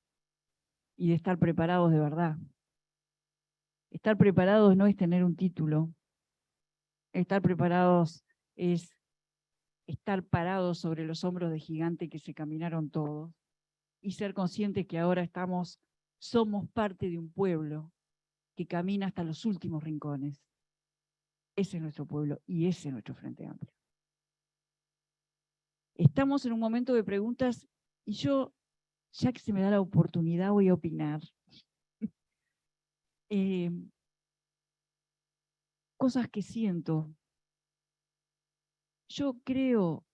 y de estar preparados de verdad. Estar preparados no es tener un título. Estar preparados es estar parados sobre los hombros de gigante que se caminaron todos y ser conscientes que ahora somos parte de un pueblo que camina hasta los últimos rincones. Ese es nuestro pueblo y ese es nuestro Frente Amplio. Estamos en un momento de preguntas y yo, ya que se me da la oportunidad, voy a opinar. Cosas que siento. Yo creo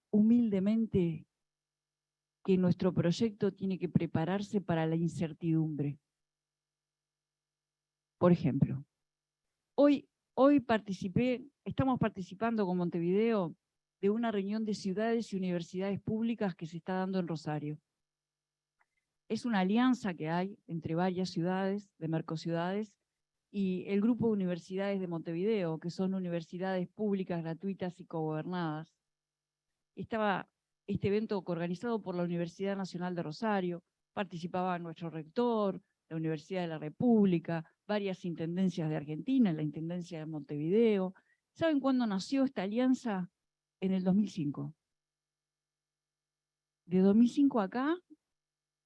humildemente que nuestro proyecto tiene que prepararse para la incertidumbre. Por ejemplo, hoy estamos participando con Montevideo de una reunión de ciudades y universidades públicas que se está dando en Rosario. Es una alianza que hay entre varias ciudades, de Mercociudades, y el grupo de universidades de Montevideo, que son universidades públicas, gratuitas y cogobernadas. Estaba este evento organizado por la Universidad Nacional de Rosario, participaba nuestro rector, la Universidad de la República, varias intendencias de Argentina, la Intendencia de Montevideo. ¿Saben cuándo nació esta alianza? En el 2005. De 2005 acá,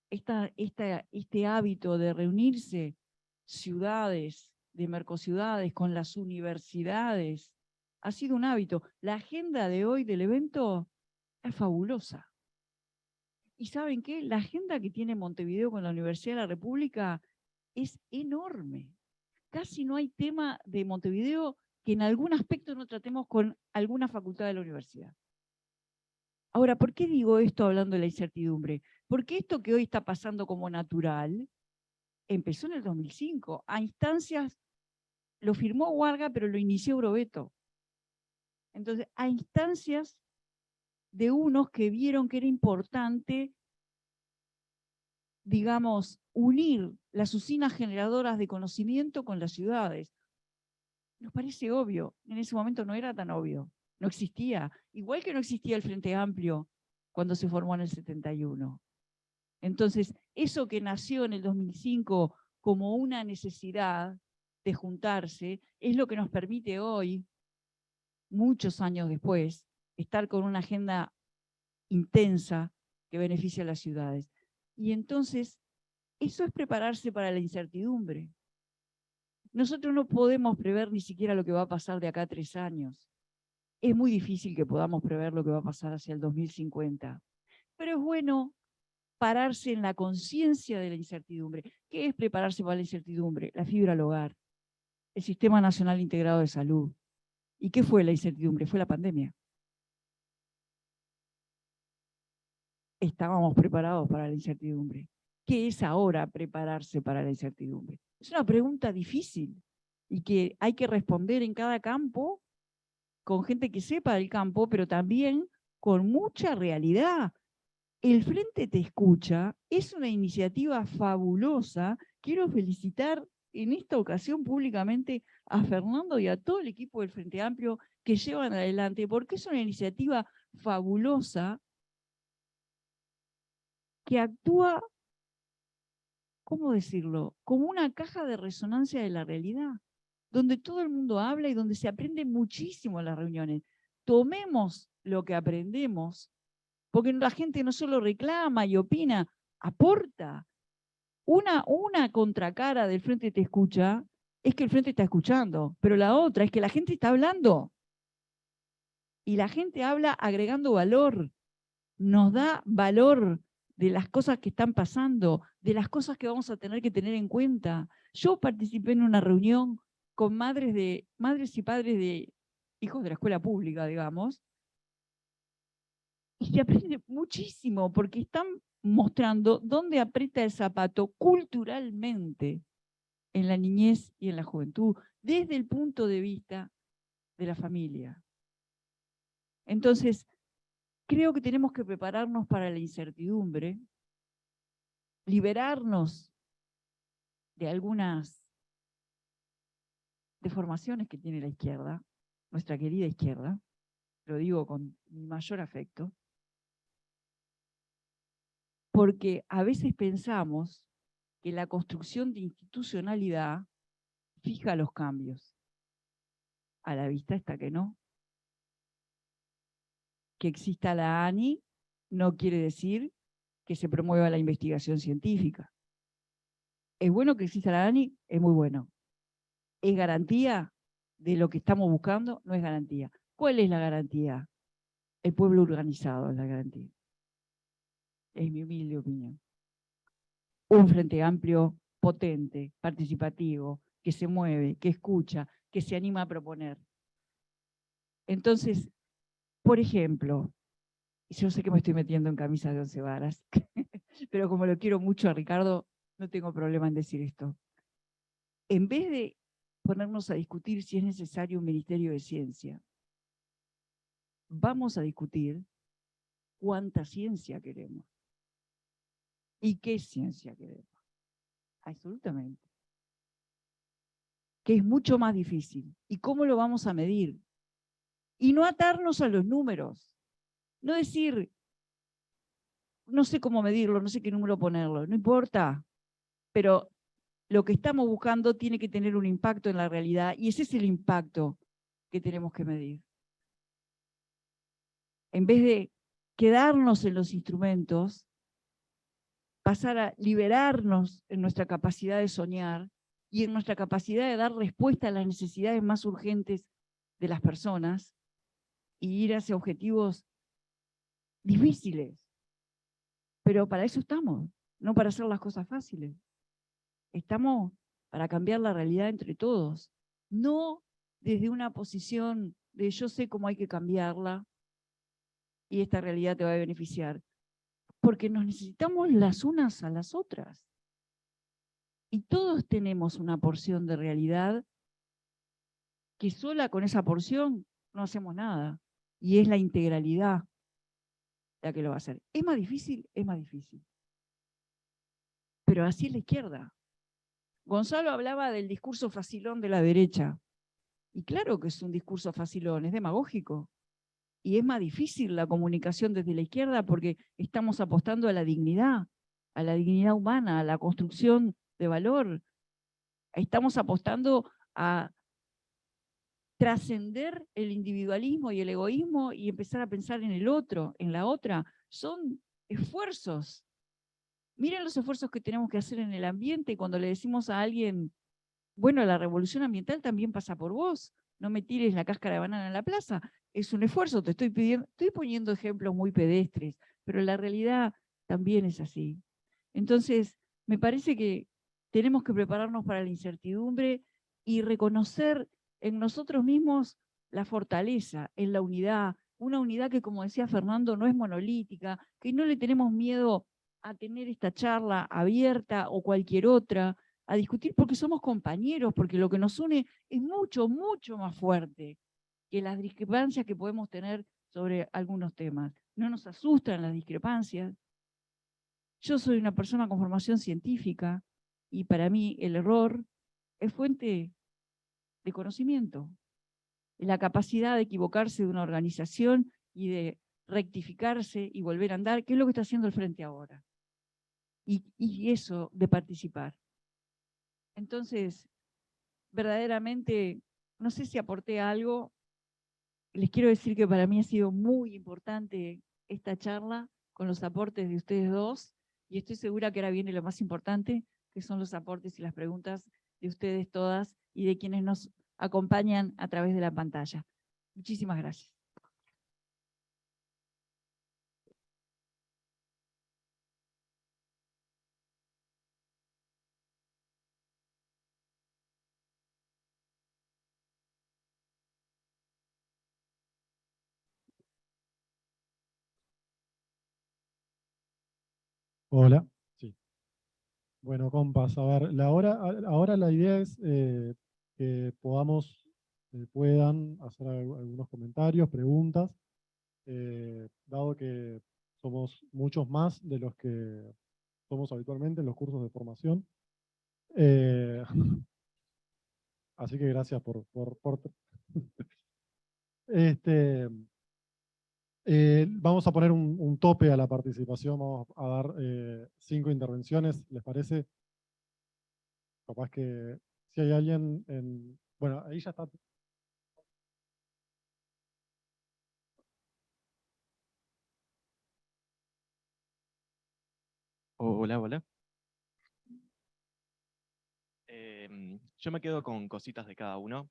este hábito de reunirse ciudades, de mercociudades, con las universidades, ha sido un hábito. La agenda de hoy del evento es fabulosa. ¿Y saben qué? La agenda que tiene Montevideo con la Universidad de la República es enorme. Casi no hay tema de Montevideo que en algún aspecto no tratemos con alguna facultad de la universidad. Ahora, ¿por qué digo esto hablando de la incertidumbre? Porque esto que hoy está pasando como natural empezó en el 2005. A instancias, lo firmó Warga, pero lo inició Brovetto. Entonces, a instancias de unos que vieron que era importante, digamos, unir las usinas generadoras de conocimiento con las ciudades. Nos parece obvio, en ese momento no era tan obvio, no existía. Igual que no existía el Frente Amplio cuando se formó en el 71. Entonces, eso que nació en el 2005 como una necesidad de juntarse, es lo que nos permite hoy, muchos años después, estar con una agenda intensa que beneficia a las ciudades. Y entonces, eso es prepararse para la incertidumbre. nosotros no podemos prever ni siquiera lo que va a pasar de acá a 3 años. Es muy difícil que podamos prever lo que va a pasar hacia el 2050. Pero es bueno pararse en la conciencia de la incertidumbre. ¿Qué es prepararse para la incertidumbre? La fibra al hogar, el Sistema Nacional Integrado de Salud. ¿Y qué fue la incertidumbre? Fue la pandemia. Estábamos preparados para la incertidumbre. ¿Qué es ahora prepararse para la incertidumbre? Es una pregunta difícil y que hay que responder en cada campo con gente que sepa del campo, pero también con mucha realidad. El Frente Te Escucha es una iniciativa fabulosa. Quiero felicitar en esta ocasión públicamente a Fernando y a todo el equipo del Frente Amplio que llevan adelante, porque es una iniciativa fabulosa que actúa, ¿cómo decirlo?, como una caja de resonancia de la realidad, donde todo el mundo habla y donde se aprende muchísimo en las reuniones. Tomemos lo que aprendemos, porque la gente no solo reclama y opina, aporta. Una contracara del Frente Te Escucha es que el Frente está escuchando, pero la otra es que la gente está hablando. Y la gente habla agregando valor, nos da valor de las cosas que están pasando, de las cosas que vamos a tener que tener en cuenta. Yo participé en una reunión con madres y padres de hijos de la escuela pública, digamos, y se aprende muchísimo porque están mostrando dónde aprieta el zapato culturalmente en la niñez y en la juventud, desde el punto de vista de la familia. Entonces, creo que tenemos que prepararnos para la incertidumbre, liberarnos de algunas deformaciones que tiene la izquierda, nuestra querida izquierda, lo digo con mi mayor afecto, porque a veces pensamos que la construcción de institucionalidad fija los cambios. A la vista está que no. Que exista la ANI no quiere decir que se promueva la investigación científica. ¿Es bueno que exista la ANI? Es muy bueno. ¿Es garantía de lo que estamos buscando? No es garantía. ¿Cuál es la garantía? El pueblo organizado es la garantía. Es mi humilde opinión. Un Frente Amplio potente, participativo, que se mueve, que escucha, que se anima a proponer. Entonces, por ejemplo, yo sé que me estoy metiendo en camisa de 11 varas, pero como lo quiero mucho a Ricardo, no tengo problema en decir esto. En vez de ponernos a discutir si es necesario un Ministerio de Ciencia, vamos a discutir cuánta ciencia queremos y qué ciencia queremos. Absolutamente. Que es mucho más difícil. ¿Y cómo lo vamos a medir? Y no atarnos a los números. No decir, no sé cómo medirlo, no sé qué número ponerlo, no importa. Pero lo que estamos buscando tiene que tener un impacto en la realidad y ese es el impacto que tenemos que medir. En vez de quedarnos en los instrumentos, pasar a liberarnos en nuestra capacidad de soñar y en nuestra capacidad de dar respuesta a las necesidades más urgentes de las personas y ir hacia objetivos difíciles. Pero para eso estamos, no para hacer las cosas fáciles. Estamos para cambiar la realidad entre todos, no desde una posición de yo sé cómo hay que cambiarla y esta realidad te va a beneficiar, porque nos necesitamos las unas a las otras. Y todos tenemos una porción de realidad que sola con esa porción no hacemos nada, y es la integralidad la que lo va a hacer. ¿Es más difícil? Es más difícil. Pero así es la izquierda. Gonzalo hablaba del discurso facilón de la derecha. Y claro que es un discurso facilón, es demagógico. Y es más difícil la comunicación desde la izquierda porque estamos apostando a la dignidad humana, a la construcción de valor. Estamos apostando a trascender el individualismo y el egoísmo y empezar a pensar en el otro, en la otra. Son esfuerzos. Miren los esfuerzos que tenemos que hacer en el ambiente cuando le decimos a alguien, bueno, la revolución ambiental también pasa por vos. No me tires la cáscara de banana en la plaza. Es un esfuerzo, te estoy pidiendo, estoy poniendo ejemplos muy pedestres, pero la realidad también es así. Entonces, me parece que tenemos que prepararnos para la incertidumbre y reconocer en nosotros mismos la fortaleza, en la unidad, una unidad que, como decía Fernando, no es monolítica, que no le tenemos miedo a tener esta charla abierta o cualquier otra, a discutir porque somos compañeros, porque lo que nos une es mucho, mucho más fuerte que las discrepancias que podemos tener sobre algunos temas. No nos asustan las discrepancias. Yo soy una persona con formación científica y para mí el error es fuente de conocimiento. La capacidad de equivocarse de una organización y de rectificarse y volver a andar, que es lo que está haciendo el Frente ahora. Y eso de participar. Entonces, verdaderamente, no sé si aporté algo. Les quiero decir que para mí ha sido muy importante esta charla con los aportes de ustedes dos, y estoy segura que ahora viene lo más importante, que son los aportes y las preguntas de ustedes todas y de quienes nos acompañan a través de la pantalla. Muchísimas gracias. Hola. Sí. Bueno, compas, a ver, ahora la idea es que puedan hacer algunos comentarios, preguntas, dado que somos muchos más de los que somos habitualmente en los cursos de formación. Eh, así que gracias por vamos a poner un tope a la participación, vamos a dar 5 intervenciones, ¿les parece? Capaz que si hay alguien bueno, ahí ya está. Hola, hola. Yo me quedo con cositas de cada uno.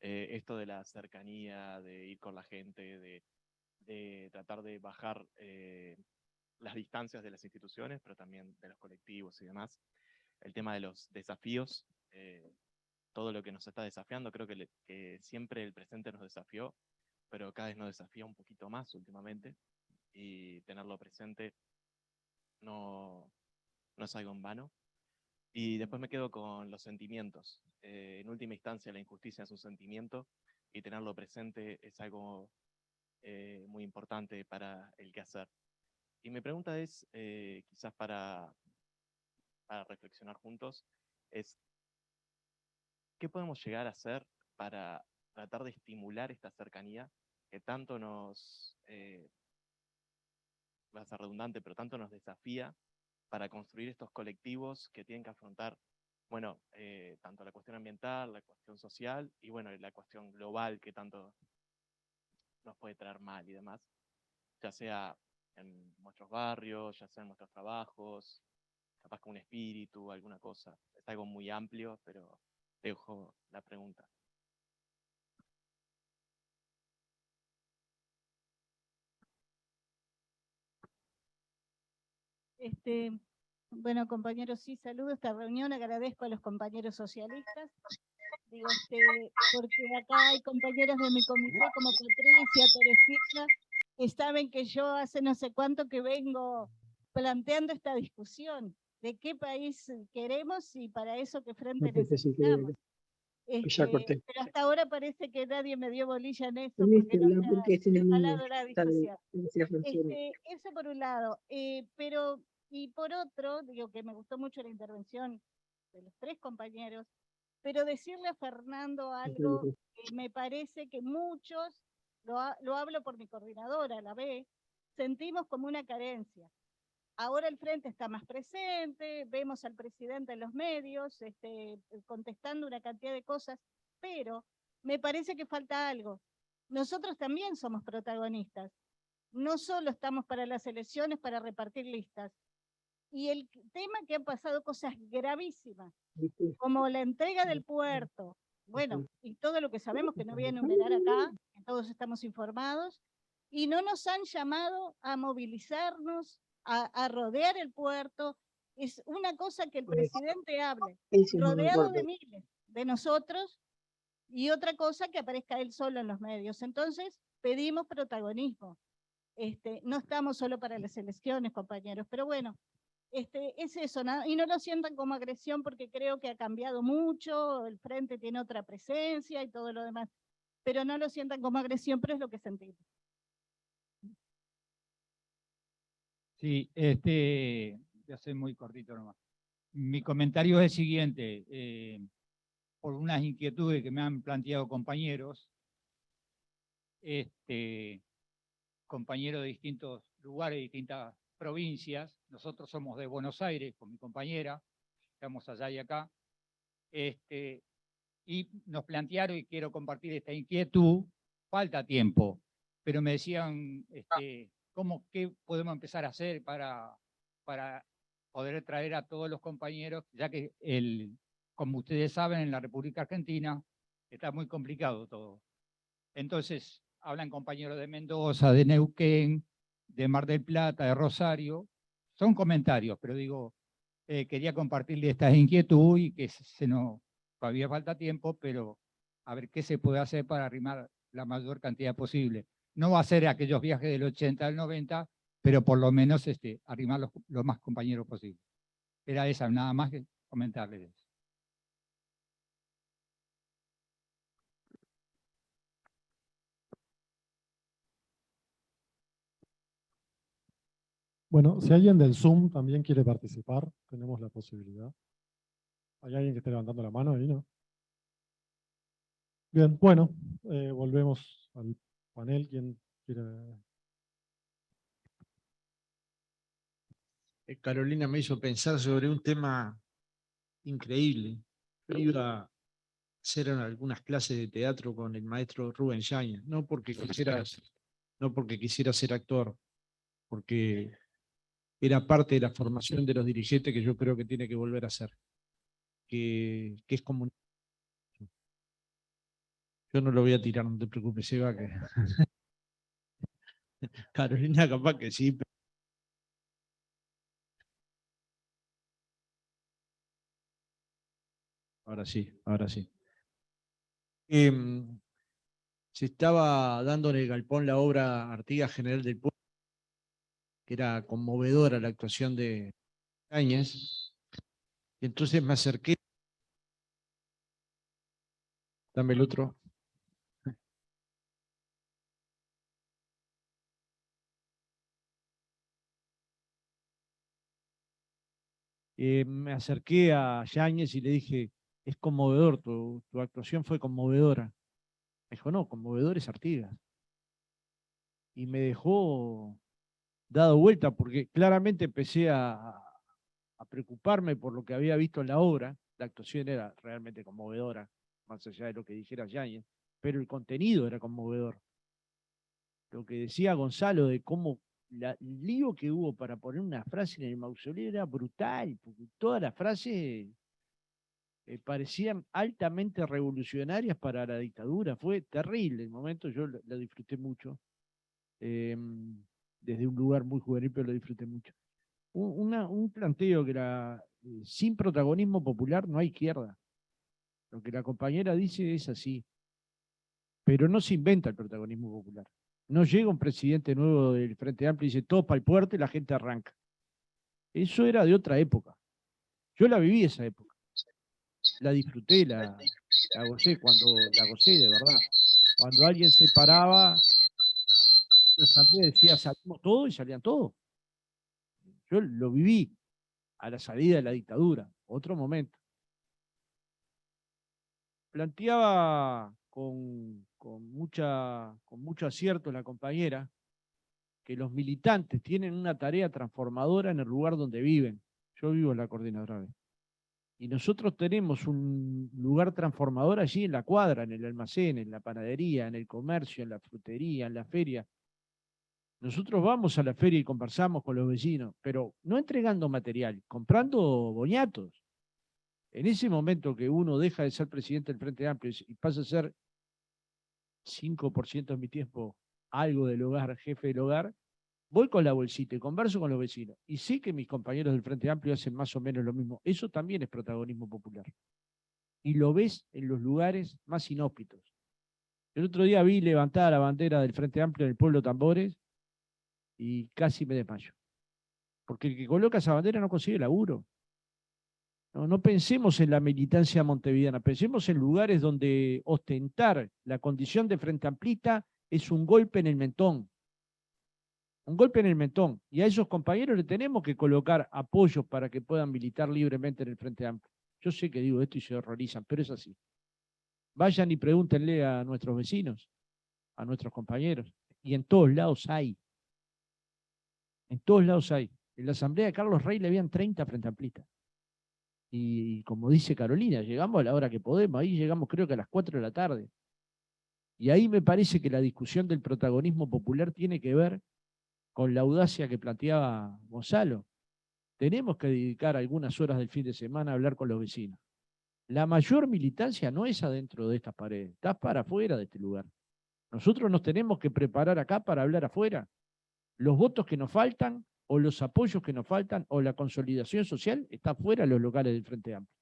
Esto de la cercanía, de ir con la gente, de tratar de bajar las distancias de las instituciones, pero también de los colectivos y demás. El tema de los desafíos, todo lo que nos está desafiando, creo que siempre el presente nos desafió, pero cada vez nos desafía un poquito más últimamente, y tenerlo presente no es algo en vano. Y después me quedo con los sentimientos. En última instancia, la injusticia es un sentimiento y tenerlo presente es algo muy importante para el quehacer. Y mi pregunta es, quizás para reflexionar juntos, es ¿qué podemos llegar a hacer para tratar de estimular esta cercanía que tanto va a ser redundante, pero tanto nos desafía para construir estos colectivos que tienen que afrontar, bueno, tanto la cuestión ambiental, la cuestión social y, bueno, la cuestión global que tanto nos puede traer mal y demás, ya sea en nuestros barrios, ya sea en nuestros trabajos, capaz con un espíritu, alguna cosa. Es algo muy amplio, pero dejo la pregunta. Bueno, compañeros, sí, saludo esta reunión, agradezco a los compañeros socialistas, porque acá hay compañeros de mi comité como Patricia, Teresita, que saben que yo hace no sé cuánto que vengo planteando esta discusión de qué país queremos y para eso qué frente necesitamos. Pero hasta ahora parece que nadie me dio bolilla en eso, porque no está instalado la discusión. Eso por un lado, pero y por otro, digo que me gustó mucho la intervención de los 3 compañeros, pero decirle a Fernando algo que me parece que muchos, lo hablo por mi coordinadora, la B, sentimos como una carencia. Ahora el Frente está más presente, vemos al presidente en los medios, contestando una cantidad de cosas, pero me parece que falta algo. Nosotros también somos protagonistas. No solo estamos para las elecciones, para repartir listas. Y el tema que han pasado cosas gravísimas, como la entrega del puerto, bueno, y todo lo que sabemos que no voy a enumerar acá, que todos estamos informados, y no nos han llamado a movilizarnos, a rodear el puerto. Es una cosa que el presidente hable, rodeado de miles de nosotros, y otra cosa que aparezca él solo en los medios. Entonces, pedimos protagonismo. No estamos solo para las elecciones, compañeros, pero bueno, es eso, y no lo sientan como agresión porque creo que ha cambiado mucho, el frente tiene otra presencia y todo lo demás, pero no lo sientan como agresión, pero es lo que sentimos. Sí, voy a ser muy cortito nomás. Mi comentario es el siguiente, por unas inquietudes que me han planteado compañeros, compañeros de distintos lugares, distintas provincias. Nosotros somos de Buenos Aires con mi compañera, estamos allá y acá, y nos plantearon, y quiero compartir esta inquietud, falta tiempo, pero me decían, ¿qué podemos empezar a hacer para poder traer a todos los compañeros? Ya que, como ustedes saben, en la República Argentina está muy complicado todo. Entonces, hablan compañeros de Mendoza, de Neuquén, de Mar del Plata, de Rosario. Son comentarios, pero digo, quería compartirle esta inquietud y que todavía falta tiempo, pero a ver qué se puede hacer para arrimar la mayor cantidad posible. No va a ser aquellos viajes del 80 al 90, pero por lo menos arrimar los más compañeros posible. Era esa, nada más que comentarles. Bueno, si alguien del Zoom también quiere participar, tenemos la posibilidad. ¿Hay alguien que esté levantando la mano ahí, no? Bien, bueno, volvemos al panel. ¿Quién quiere? Carolina me hizo pensar sobre un tema increíble. Yo iba a hacer algunas clases de teatro con el maestro Rubén Yáñez, no porque quisiera ser actor, porque era parte de la formación de los dirigentes que yo creo que tiene que volver a hacer, que es como... Yo no lo voy a tirar, no te preocupes, Eva, que... Carolina capaz que sí, pero... Ahora sí, ahora sí. Se estaba dando en el Galpón la obra Artigas General del Pueblo, que era conmovedora la actuación de Áñez, y entonces me acerqué. Dame el otro. Me acerqué a Yáñez y le dije, es conmovedor, tu actuación fue conmovedora. Me dijo, no, conmovedor es Artigas. Y me dejó dado vuelta porque claramente empecé a preocuparme por lo que había visto en la obra. La actuación era realmente conmovedora, más allá de lo que dijera Yáñez, pero el contenido era conmovedor. Lo que decía Gonzalo de cómo el lío que hubo para poner una frase en el mausoleo era brutal, porque todas las frases parecían altamente revolucionarias para la dictadura. Fue terrible el momento, yo lo disfruté mucho. Desde un lugar muy juvenil, pero lo disfruté mucho. Un planteo que era, sin protagonismo popular no hay izquierda. Lo que la compañera dice es así, pero no se inventa el protagonismo popular. No llega un presidente nuevo del Frente Amplio y dice todo para el puerto y la gente arranca. Eso era de otra época. Yo la viví esa época. La disfruté, la gocé, la gocé de verdad. Cuando alguien se paraba, la asamblea decía salimos todos y salían todos. Yo lo viví a la salida de la dictadura, otro momento. Planteaba con mucho acierto la compañera que los militantes tienen una tarea transformadora en el lugar donde viven. Yo vivo en la Coordinadora B. Y nosotros tenemos un lugar transformador allí en la cuadra, en el almacén, en la panadería, en el comercio, en la frutería, en la feria. Nosotros vamos a la feria y conversamos con los vecinos, pero no entregando material, comprando boñatos. En ese momento que uno deja de ser presidente del Frente Amplio y pasa a ser 5% de mi tiempo algo del hogar, jefe del hogar, voy con la bolsita y converso con los vecinos. Y sé que mis compañeros del Frente Amplio hacen más o menos lo mismo. Eso también es protagonismo popular. Y lo ves en los lugares más inhóspitos. El otro día vi levantada la bandera del Frente Amplio en el pueblo Tambores y casi me desmayo. Porque el que coloca esa bandera no consigue laburo. No pensemos en la militancia montevideana, pensemos en lugares donde ostentar la condición de frente amplista es un golpe en el mentón. Un golpe en el mentón. Y a esos compañeros le tenemos que colocar apoyos para que puedan militar libremente en el Frente Amplio. Yo sé que digo esto y se horrorizan, pero es así. Vayan y pregúntenle a nuestros vecinos, a nuestros compañeros. Y en todos lados hay. En todos lados hay. En la asamblea de Carlos Rey le habían 30 frente amplistas. Y como dice Carolina, llegamos a la hora que podemos, ahí llegamos creo que a las 4 de la tarde. Y ahí me parece que la discusión del protagonismo popular tiene que ver con la audacia que planteaba Gonzalo. Tenemos que dedicar algunas horas del fin de semana a hablar con los vecinos. La mayor militancia no es adentro de estas paredes, está para afuera de este lugar. Nosotros nos tenemos que preparar acá para hablar afuera. Los votos que nos faltan, o los apoyos que nos faltan, o la consolidación social, está fuera de los locales del Frente Amplio.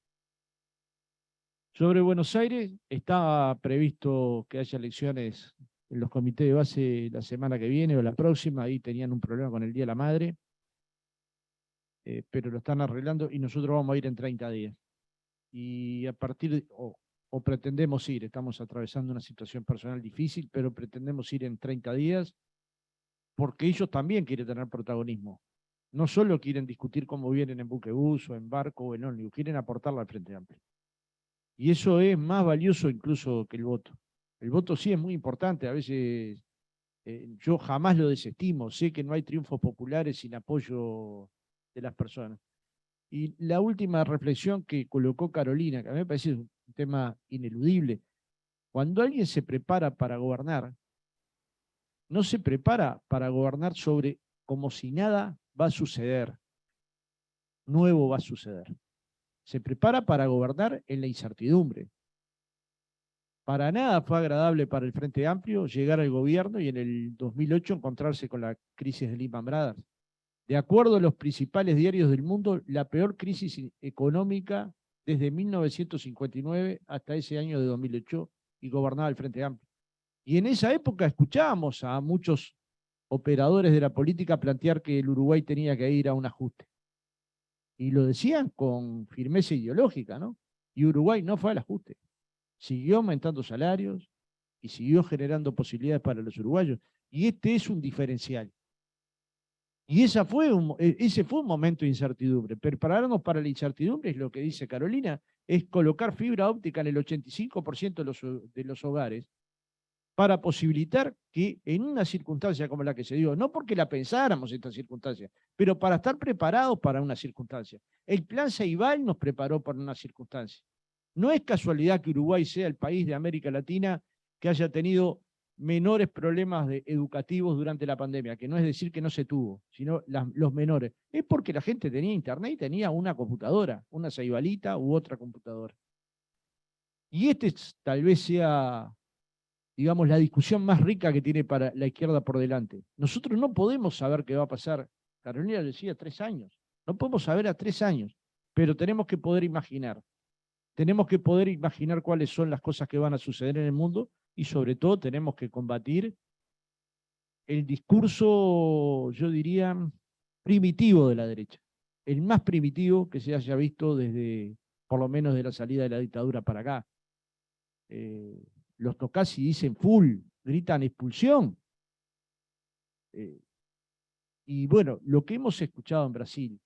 Sobre Buenos Aires, está previsto que haya elecciones en los comités de base la semana que viene o la próxima. Ahí tenían un problema con el Día de la Madre, pero lo están arreglando y nosotros vamos a ir en 30 días. Y a partir de, o pretendemos ir, estamos atravesando una situación personal difícil, pero pretendemos ir en 30 días porque ellos también quieren tener protagonismo. No solo quieren discutir cómo vienen en buquebús o en barco o en ómnibus, quieren aportarle al Frente Amplio. Y eso es más valioso incluso que el voto. El voto sí es muy importante, a veces yo jamás lo desestimo, sé que no hay triunfos populares sin apoyo de las personas. Y la última reflexión que colocó Carolina, que a mí me parece un tema ineludible, cuando alguien se prepara para gobernar, no se prepara para gobernar sobre como si nada va a suceder, nuevo va a suceder. Se prepara para gobernar en la incertidumbre. Para nada fue agradable para el Frente Amplio llegar al gobierno y en el 2008 encontrarse con la crisis de Lehman Brothers. De acuerdo a los principales diarios del mundo, la peor crisis económica desde 1959 hasta ese año de 2008 y gobernaba el Frente Amplio. Y en esa época escuchábamos a muchos operadores de la política plantear que el Uruguay tenía que ir a un ajuste. Y lo decían con firmeza ideológica, ¿no? Y Uruguay no fue al ajuste. Siguió aumentando salarios y siguió generando posibilidades para los uruguayos. Y este es un diferencial. Y ese fue un momento de incertidumbre. Prepararnos para la incertidumbre es lo que dice Carolina, es colocar fibra óptica en el 85% de los hogares para posibilitar que en una circunstancia como la que se dio, no porque la pensáramos esta circunstancia, pero para estar preparados para una circunstancia. El plan Ceibal nos preparó para una circunstancia. No es casualidad que Uruguay sea el país de América Latina que haya tenido menores problemas educativos durante la pandemia, que no es decir que no se tuvo, sino los menores. Es porque la gente tenía internet y tenía una computadora, una Ceibalita u otra computadora. Y tal vez sea, digamos, la discusión más rica que tiene para la izquierda por delante. Nosotros no podemos saber qué va a pasar. Carolina decía 3 años. No podemos saber a 3 años, pero tenemos que poder imaginar. Tenemos que poder imaginar cuáles son las cosas que van a suceder en el mundo y sobre todo tenemos que combatir el discurso, yo diría, primitivo de la derecha. El más primitivo que se haya visto desde, por lo menos, de la salida de la dictadura para acá. Los Toccasi dicen full, gritan expulsión. Y bueno, lo que hemos escuchado en Brasil,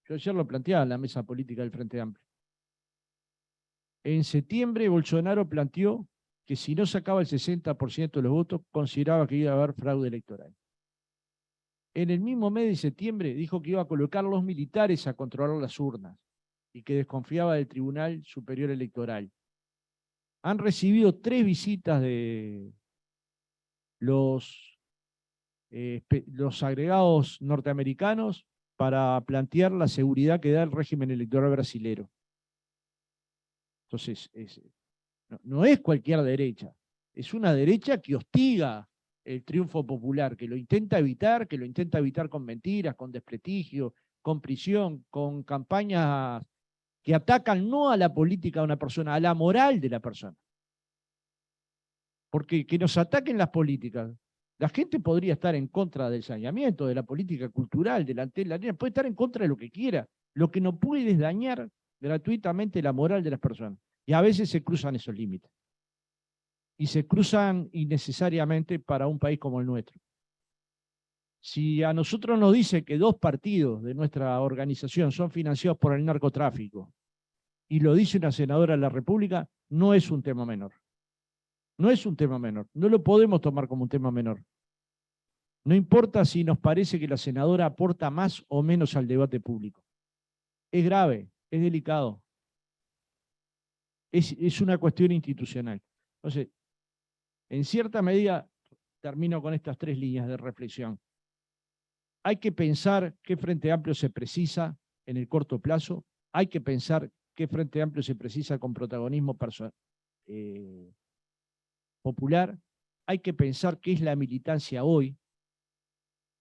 yo ayer lo planteaba en la mesa política del Frente Amplio. En septiembre, Bolsonaro planteó que si no sacaba el 60% de los votos, consideraba que iba a haber fraude electoral. En el mismo mes de septiembre dijo que iba a colocar los militares a controlar las urnas y que desconfiaba del Tribunal Superior Electoral. Han recibido 3 visitas de los los agregados norteamericanos para plantear la seguridad que da el régimen electoral brasilero. Entonces, no es cualquier derecha, es una derecha que hostiga el triunfo popular, que lo intenta evitar con mentiras, con desprestigio, con prisión, con campañas que atacan no a la política de una persona, a la moral de la persona. Porque que nos ataquen las políticas, la gente podría estar en contra del saneamiento, de la política cultural, de la arena, puede estar en contra de lo que quiera. Lo que no puede es dañar gratuitamente la moral de las personas. Y a veces se cruzan esos límites. Y se cruzan innecesariamente para un país como el nuestro. Si a nosotros nos dice que 2 partidos de nuestra organización son financiados por el narcotráfico, y lo dice una senadora de la República, no es un tema menor. No es un tema menor. No lo podemos tomar como un tema menor. No importa si nos parece que la senadora aporta más o menos al debate público. Es grave, es delicado. Es una cuestión institucional. Entonces, en cierta medida, termino con estas 3 líneas de reflexión. Hay que pensar qué Frente Amplio se precisa en el corto plazo. Hay que pensar qué Frente Amplio se precisa con protagonismo popular. Hay que pensar qué es la militancia hoy,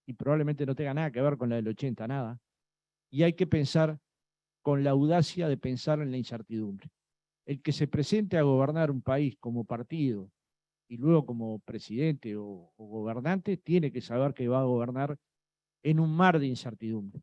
y probablemente no tenga nada que ver con la del 80, nada. Y hay que pensar con la audacia de pensar en la incertidumbre. El que se presente a gobernar un país como partido y luego como presidente o gobernante, tiene que saber que va a gobernar en un mar de incertidumbre.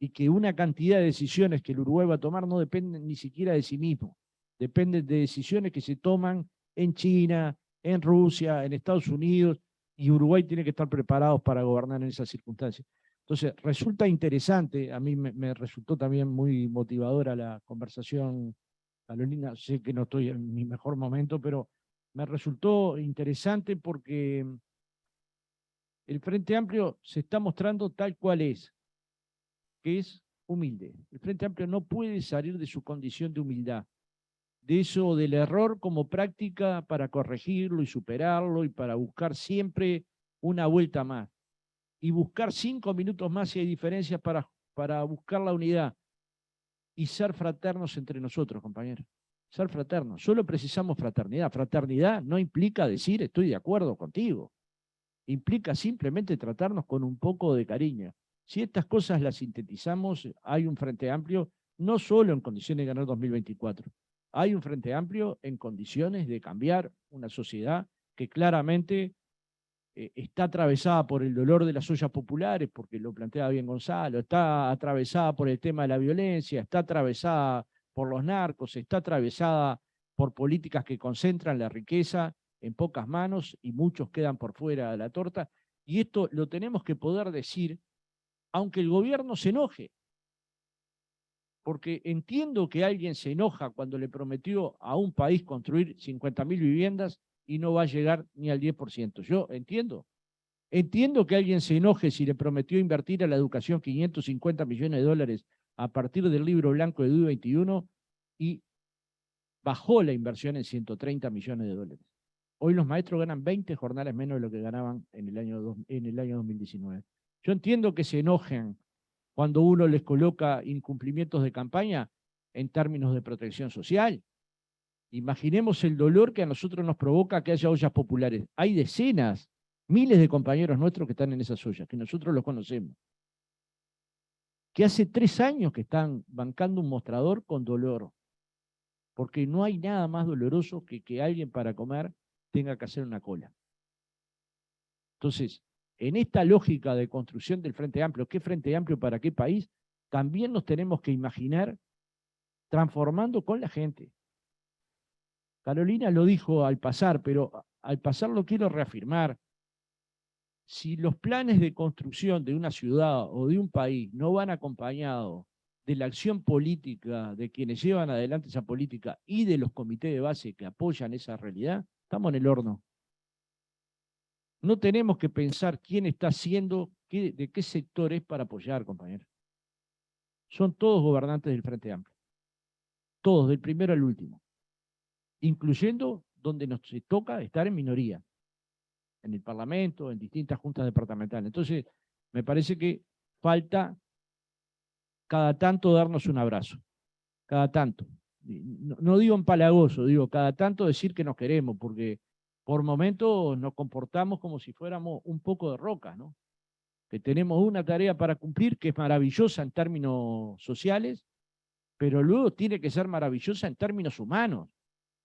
Y que una cantidad de decisiones que el Uruguay va a tomar no dependen ni siquiera de sí mismo. Dependen de decisiones que se toman en China, en Rusia, en Estados Unidos, y Uruguay tiene que estar preparado para gobernar en esas circunstancias. Entonces, resulta interesante, a mí me resultó también muy motivadora la conversación, Carolina, sé que no estoy en mi mejor momento, pero me resultó interesante porque el Frente Amplio se está mostrando tal cual es, que es humilde. El Frente Amplio no puede salir de su condición de humildad, de eso del error como práctica para corregirlo y superarlo y para buscar siempre una vuelta más. Y buscar 5 minutos más si hay diferencias para buscar la unidad y ser fraternos entre nosotros, compañeros. Ser fraternos. Solo precisamos fraternidad. Fraternidad no implica decir estoy de acuerdo contigo. Implica simplemente tratarnos con un poco de cariño. Si estas cosas las sintetizamos, hay un Frente Amplio, no solo en condiciones de ganar 2024, hay un Frente Amplio en condiciones de cambiar una sociedad que claramente está atravesada por el dolor de las ollas populares, porque lo planteaba bien Gonzalo, está atravesada por el tema de la violencia, está atravesada por los narcos, está atravesada por políticas que concentran la riqueza en pocas manos y muchos quedan por fuera de la torta. Y esto lo tenemos que poder decir, aunque el gobierno se enoje. Porque entiendo que alguien se enoja cuando le prometió a un país construir 50.000 viviendas y no va a llegar ni al 10%. Yo entiendo. Entiendo que alguien se enoje si le prometió invertir a la educación 550 millones de dólares a partir del libro blanco de DUI 21 y bajó la inversión en 130 millones de dólares. Hoy los maestros ganan 20 jornales menos de lo que ganaban en el año 2019. Yo entiendo que se enojen cuando uno les coloca incumplimientos de campaña en términos de protección social. Imaginemos el dolor que a nosotros nos provoca que haya ollas populares. Hay decenas, miles de compañeros nuestros que están en esas ollas, que nosotros los conocemos. Que hace 3 años que están bancando un mostrador con dolor. Porque no hay nada más doloroso que alguien para comer tenga que hacer una cola. Entonces, en esta lógica de construcción del Frente Amplio, ¿qué Frente Amplio para qué país? También nos tenemos que imaginar transformando con la gente. Carolina lo dijo al pasar, pero al pasar lo quiero reafirmar. Si los planes de construcción de una ciudad o de un país no van acompañados de la acción política de quienes llevan adelante esa política y de los comités de base que apoyan esa realidad, estamos en el horno. No tenemos que pensar quién está haciendo, de qué sector es para apoyar, compañeros. Son todos gobernantes del Frente Amplio. Todos, del primero al último. Incluyendo donde nos toca estar en minoría. en el Parlamento, en distintas juntas departamentales. Entonces, me parece que falta cada tanto darnos un abrazo, cada tanto. No digo empalagoso, digo cada tanto decir que nos queremos, porque por momentos nos comportamos como si fuéramos un poco de rocas, ¿no? Que tenemos una tarea para cumplir que es maravillosa en términos sociales, pero luego tiene que ser maravillosa en términos humanos.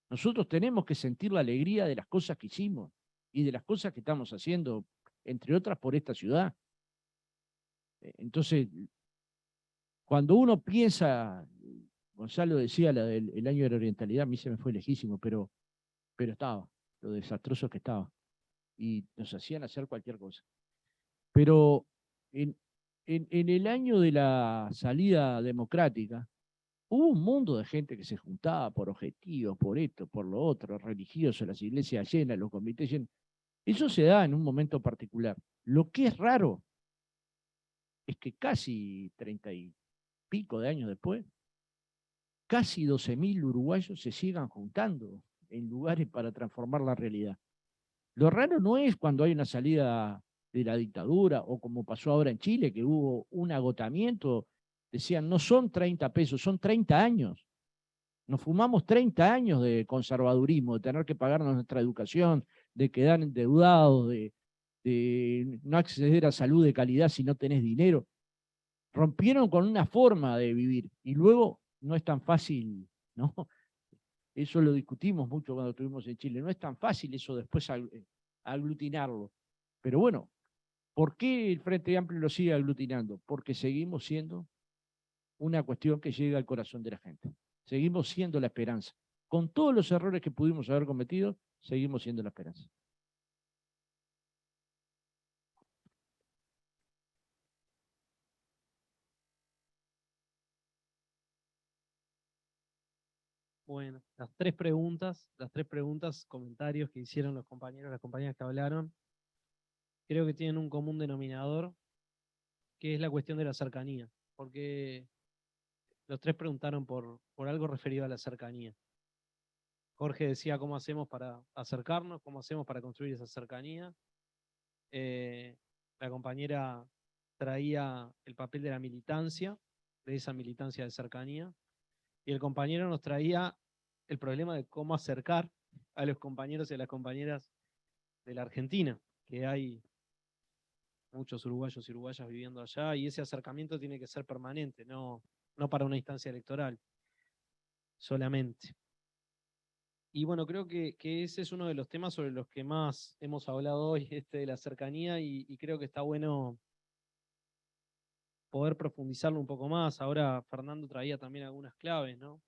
Nosotros tenemos que sentir la alegría de las cosas que hicimos y de las cosas que estamos haciendo, entre otras por esta ciudad. Entonces, cuando uno piensa, Gonzalo decía el año de la orientalidad, a mí se me fue lejísimo, pero estaba, lo desastroso que estaba. Y nos hacían hacer cualquier cosa. Pero en el año de la salida democrática, hubo un mundo de gente que se juntaba por objetivos, por esto, por lo otro, religiosos, las iglesias llenas, los comités llenos. Eso se da en un momento particular. Lo que es raro es que casi 30 y pico de años después, casi 12.000 uruguayos se sigan juntando en lugares para transformar la realidad. Lo raro no es cuando hay una salida de la dictadura o como pasó ahora en Chile, que hubo un agotamiento. Decían, no son 30 pesos, son 30 años. Nos fumamos 30 años de conservadurismo, de tener que pagarnos nuestra educación, de quedar endeudados, de no acceder a salud de calidad si no tenés dinero. Rompieron con una forma de vivir y luego no es tan fácil, ¿no? Eso lo discutimos mucho cuando estuvimos en Chile. No es tan fácil eso después aglutinarlo. Pero bueno, ¿por qué el Frente Amplio lo sigue aglutinando? Porque seguimos siendo una cuestión que llega al corazón de la gente. Seguimos siendo la esperanza. Con todos los errores que pudimos haber cometido, seguimos siendo la esperanza. Bueno, las tres preguntas, comentarios que hicieron los compañeros, las compañeras que hablaron, creo que tienen un común denominador, que es la cuestión de la cercanía, porque los tres preguntaron por algo referido a la cercanía. Jorge decía cómo hacemos para acercarnos, cómo hacemos para construir esa cercanía. La compañera traía el papel de la militancia, de esa militancia de cercanía, y el compañero nos traía el problema de cómo acercar a los compañeros y a las compañeras de la Argentina, que hay muchos uruguayos y uruguayas viviendo allá, y ese acercamiento tiene que ser permanente, no para una instancia electoral solamente. Y bueno, creo que ese es uno de los temas sobre los que más hemos hablado hoy, de la cercanía, y creo que está bueno poder profundizarlo un poco más. Ahora Fernando traía también algunas claves, ¿no?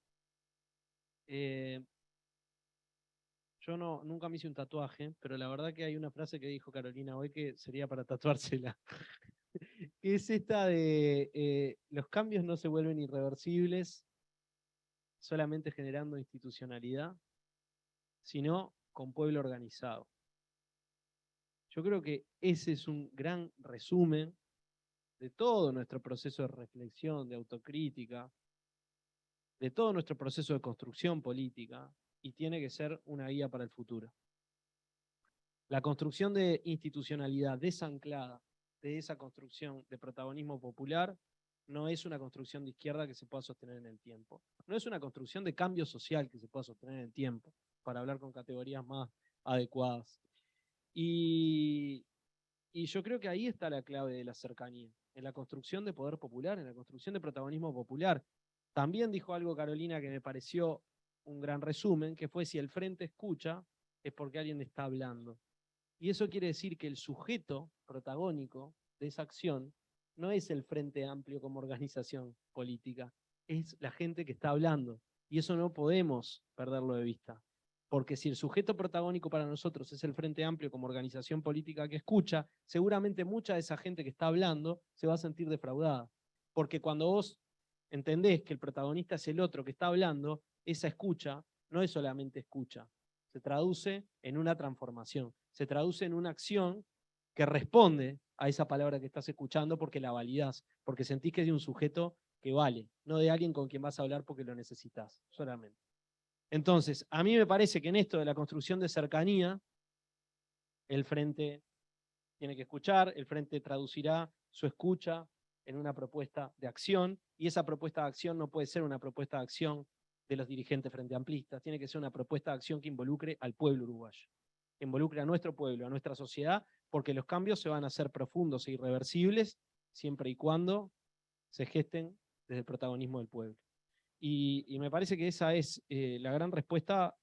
Yo nunca me hice un tatuaje, pero la verdad que hay una frase que dijo Carolina hoy que sería para tatuársela. Que es esta de los cambios no se vuelven irreversibles solamente generando institucionalidad, sino con pueblo organizado. Yo creo que ese es un gran resumen de todo nuestro proceso de reflexión, de autocrítica, de todo nuestro proceso de construcción política, y tiene que ser una guía para el futuro. La construcción de institucionalidad desanclada de esa construcción de protagonismo popular no es una construcción de izquierda que se pueda sostener en el tiempo. No es una construcción de cambio social que se pueda sostener en el tiempo, para hablar con categorías más adecuadas. Y yo creo que ahí está la clave de la cercanía, en la construcción de poder popular, en la construcción de protagonismo popular. También dijo algo Carolina que me pareció un gran resumen, que fue: si el frente escucha, es porque alguien está hablando. Y eso quiere decir que el sujeto protagónico de esa acción no es el Frente Amplio como organización política, es la gente que está hablando. Y eso no podemos perderlo de vista. Porque si el sujeto protagónico para nosotros es el Frente Amplio como organización política que escucha, seguramente mucha de esa gente que está hablando se va a sentir defraudada. Porque cuando vos entendés que el protagonista es el otro que está hablando, esa escucha no es solamente escucha, se traduce en una transformación, se traduce en una acción que responde a esa palabra que estás escuchando porque la validás, porque sentís que es de un sujeto que vale, no de alguien con quien vas a hablar porque lo necesitas, solamente. Entonces, a mí me parece que en esto de la construcción de cercanía, el frente tiene que escuchar, el frente traducirá su escucha en una propuesta de acción, y esa propuesta de acción no puede ser una propuesta de acción de los dirigentes frente amplistas, tiene que ser una propuesta de acción que involucre al pueblo uruguayo, que involucre a nuestro pueblo, a nuestra sociedad, porque los cambios se van a hacer profundos e irreversibles siempre y cuando se gesten desde el protagonismo del pueblo. Y me parece que esa es la gran respuesta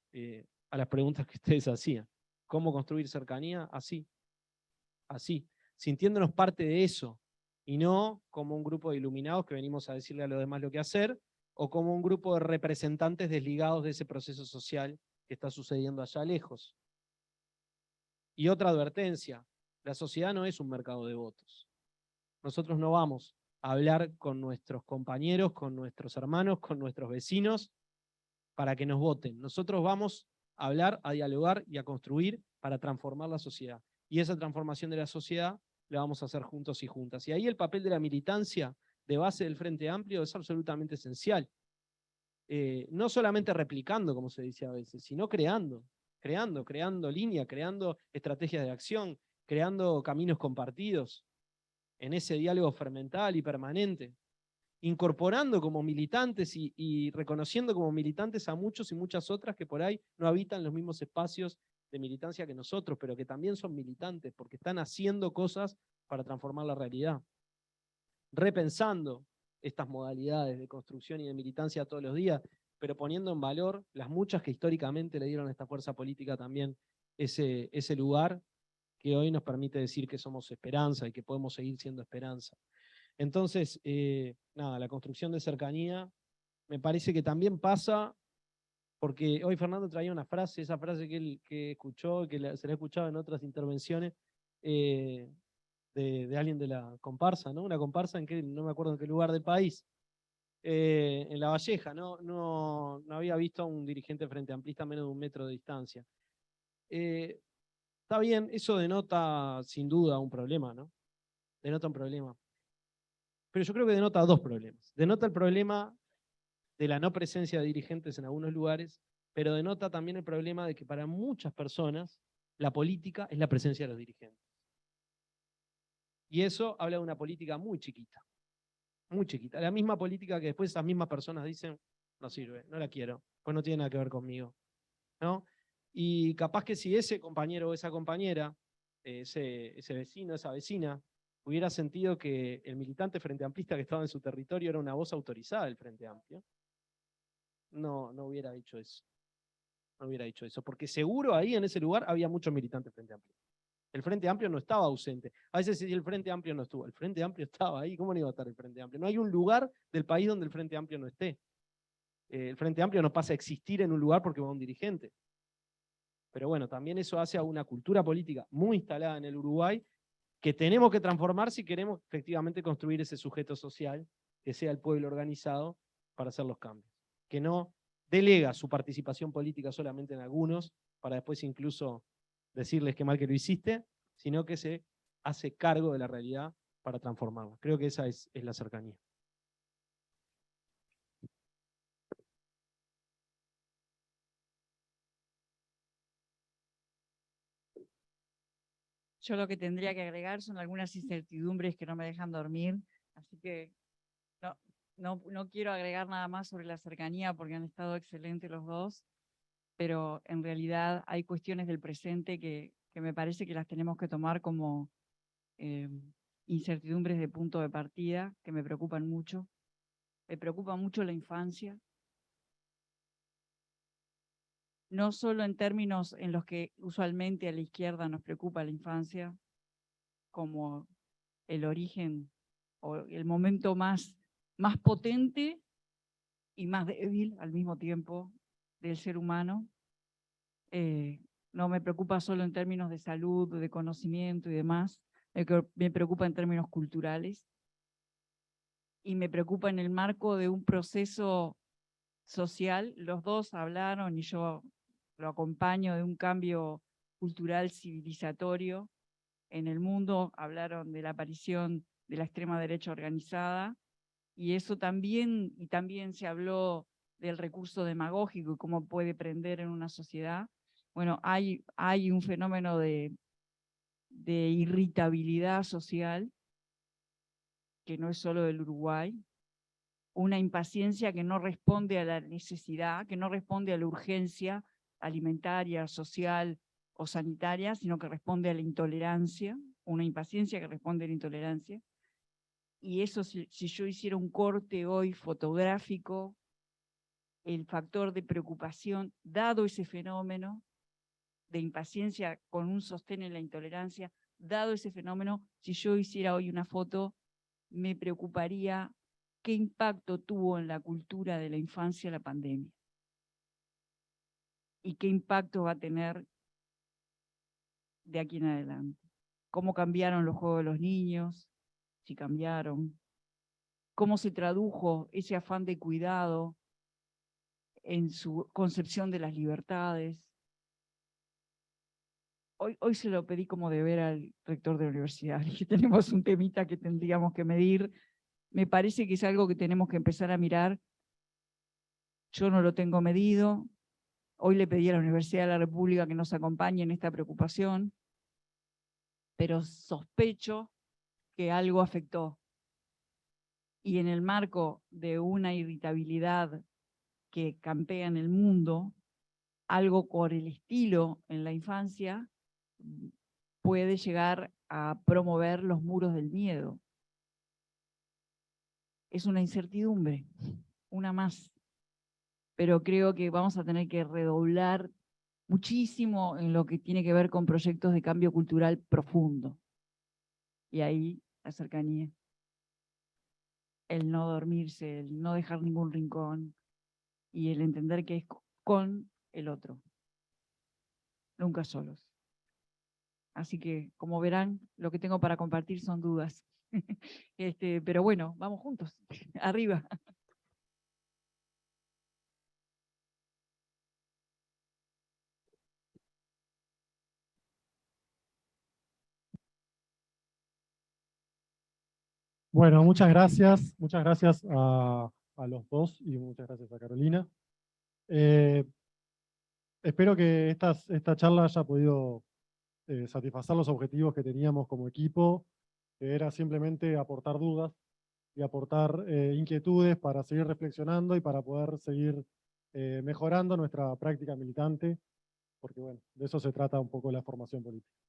a las preguntas que ustedes hacían. ¿Cómo construir cercanía? Así, sintiéndonos parte de eso, y no como un grupo de iluminados que venimos a decirle a los demás lo que hacer, o como un grupo de representantes desligados de ese proceso social que está sucediendo allá lejos. Y otra advertencia, la sociedad no es un mercado de votos. Nosotros no vamos a hablar con nuestros compañeros, con nuestros hermanos, con nuestros vecinos, para que nos voten. Nosotros vamos a hablar, a dialogar y a construir para transformar la sociedad. Y esa transformación de la sociedad la vamos a hacer juntos y juntas. Y ahí el papel de la militancia de base del Frente Amplio es absolutamente esencial. No solamente replicando, como se dice a veces, sino creando línea, creando estrategias de acción, creando caminos compartidos en ese diálogo fermental y permanente, incorporando como militantes y reconociendo como militantes a muchos y muchas otras que por ahí no habitan los mismos espacios de militancia que nosotros, pero que también son militantes, porque están haciendo cosas para transformar la realidad. Repensando estas modalidades de construcción y de militancia todos los días, pero poniendo en valor las muchas que históricamente le dieron a esta fuerza política también ese lugar que hoy nos permite decir que somos esperanza y que podemos seguir siendo esperanza. Entonces, nada, la construcción de cercanía me parece que también pasa, porque hoy Fernando traía una frase, esa frase que escuchó, que se la ha escuchado en otras intervenciones, de alguien de la comparsa, ¿no? Una comparsa no me acuerdo en qué lugar del país, en La Valleja, no había visto a un dirigente frente amplista a menos de 1 metro de distancia. Está bien, eso denota sin duda un problema, ¿no? Denota un problema. Pero yo creo que denota 2 problemas. Denota el problema de la no presencia de dirigentes en algunos lugares, pero denota también el problema de que para muchas personas la política es la presencia de los dirigentes. Y eso habla de una política muy chiquita. Muy chiquita. La misma política que después esas mismas personas dicen, no sirve, no la quiero, pues no tiene nada que ver conmigo, ¿no? Y capaz que si ese compañero o esa compañera, ese vecino, esa vecina, hubiera sentido que el militante frente amplista que estaba en su territorio era una voz autorizada del Frente Amplio, no hubiera dicho eso. No hubiera dicho eso, porque seguro ahí en ese lugar había muchos militantes Frente Amplio. El Frente Amplio no estaba ausente. A veces si el Frente Amplio no estuvo, el Frente Amplio estaba ahí. ¿Cómo no iba a estar el Frente Amplio? No hay un lugar del país donde el Frente Amplio no esté. El Frente Amplio no pasa a existir en un lugar porque va un dirigente. Pero bueno, también eso hace a una cultura política muy instalada en el Uruguay que tenemos que transformar si queremos efectivamente construir ese sujeto social, que sea el pueblo organizado, para hacer los cambios. Que no delega su participación política solamente en algunos, para después incluso decirles qué mal que lo hiciste, sino que se hace cargo de la realidad para transformarla. Creo que esa es la cercanía. Yo lo que tendría que agregar son algunas incertidumbres que no me dejan dormir, así que no quiero agregar nada más sobre la cercanía porque han estado excelentes los dos, pero en realidad hay cuestiones del presente que me parece que las tenemos que tomar como incertidumbres de punto de partida, que me preocupan mucho. Me preocupa mucho la infancia, no solo en términos en los que usualmente a la izquierda nos preocupa la infancia, como el origen o el momento más potente y más débil al mismo tiempo del ser humano. No me preocupa solo en términos de salud, de conocimiento y demás, me preocupa en términos culturales y me preocupa en el marco de un proceso social. Los dos hablaron y yo lo acompaño de un cambio cultural civilizatorio en el mundo, hablaron de la aparición de la extrema derecha organizada y eso también se habló del recurso demagógico y cómo puede prender en una sociedad. Bueno, hay un fenómeno de de irritabilidad social, que no es solo del Uruguay, una impaciencia que no responde a la necesidad, que no responde a la urgencia alimentaria, social o sanitaria, sino que responde a la intolerancia, una impaciencia que responde a la intolerancia. Y eso, si yo hiciera un corte hoy fotográfico, el factor de preocupación, dado ese fenómeno de impaciencia con un sostén en la intolerancia, dado ese fenómeno, si yo hiciera hoy una foto, me preocuparía qué impacto tuvo en la cultura de la infancia la pandemia. Y qué impacto va a tener de aquí en adelante. Cómo cambiaron los juegos de los niños, si cambiaron. Cómo se tradujo ese afán de cuidado en su concepción de las libertades. Hoy se lo pedí como deber al rector de la universidad. Dije, tenemos un temita que tendríamos que medir. Me parece que es algo que tenemos que empezar a mirar. Yo no lo tengo medido. Hoy le pedí a la Universidad de la República que nos acompañe en esta preocupación, pero sospecho que algo afectó. Y en el marco de una irritabilidad que campea en el mundo, algo por el estilo en la infancia puede llegar a promover los muros del miedo. Es una incertidumbre, una más. Pero creo que vamos a tener que redoblar muchísimo en lo que tiene que ver con proyectos de cambio cultural profundo. Y ahí la cercanía. El no dormirse, el no dejar ningún rincón y el entender que es con el otro. Nunca solos. Así que, como verán, lo que tengo para compartir son dudas. Pero bueno, vamos juntos. Arriba. Bueno, muchas gracias a los dos y muchas gracias a Carolina. Espero que esta charla haya podido satisfacer los objetivos que teníamos como equipo, que era simplemente aportar dudas y aportar inquietudes para seguir reflexionando y para poder seguir mejorando nuestra práctica militante, porque bueno, de eso se trata un poco la formación política.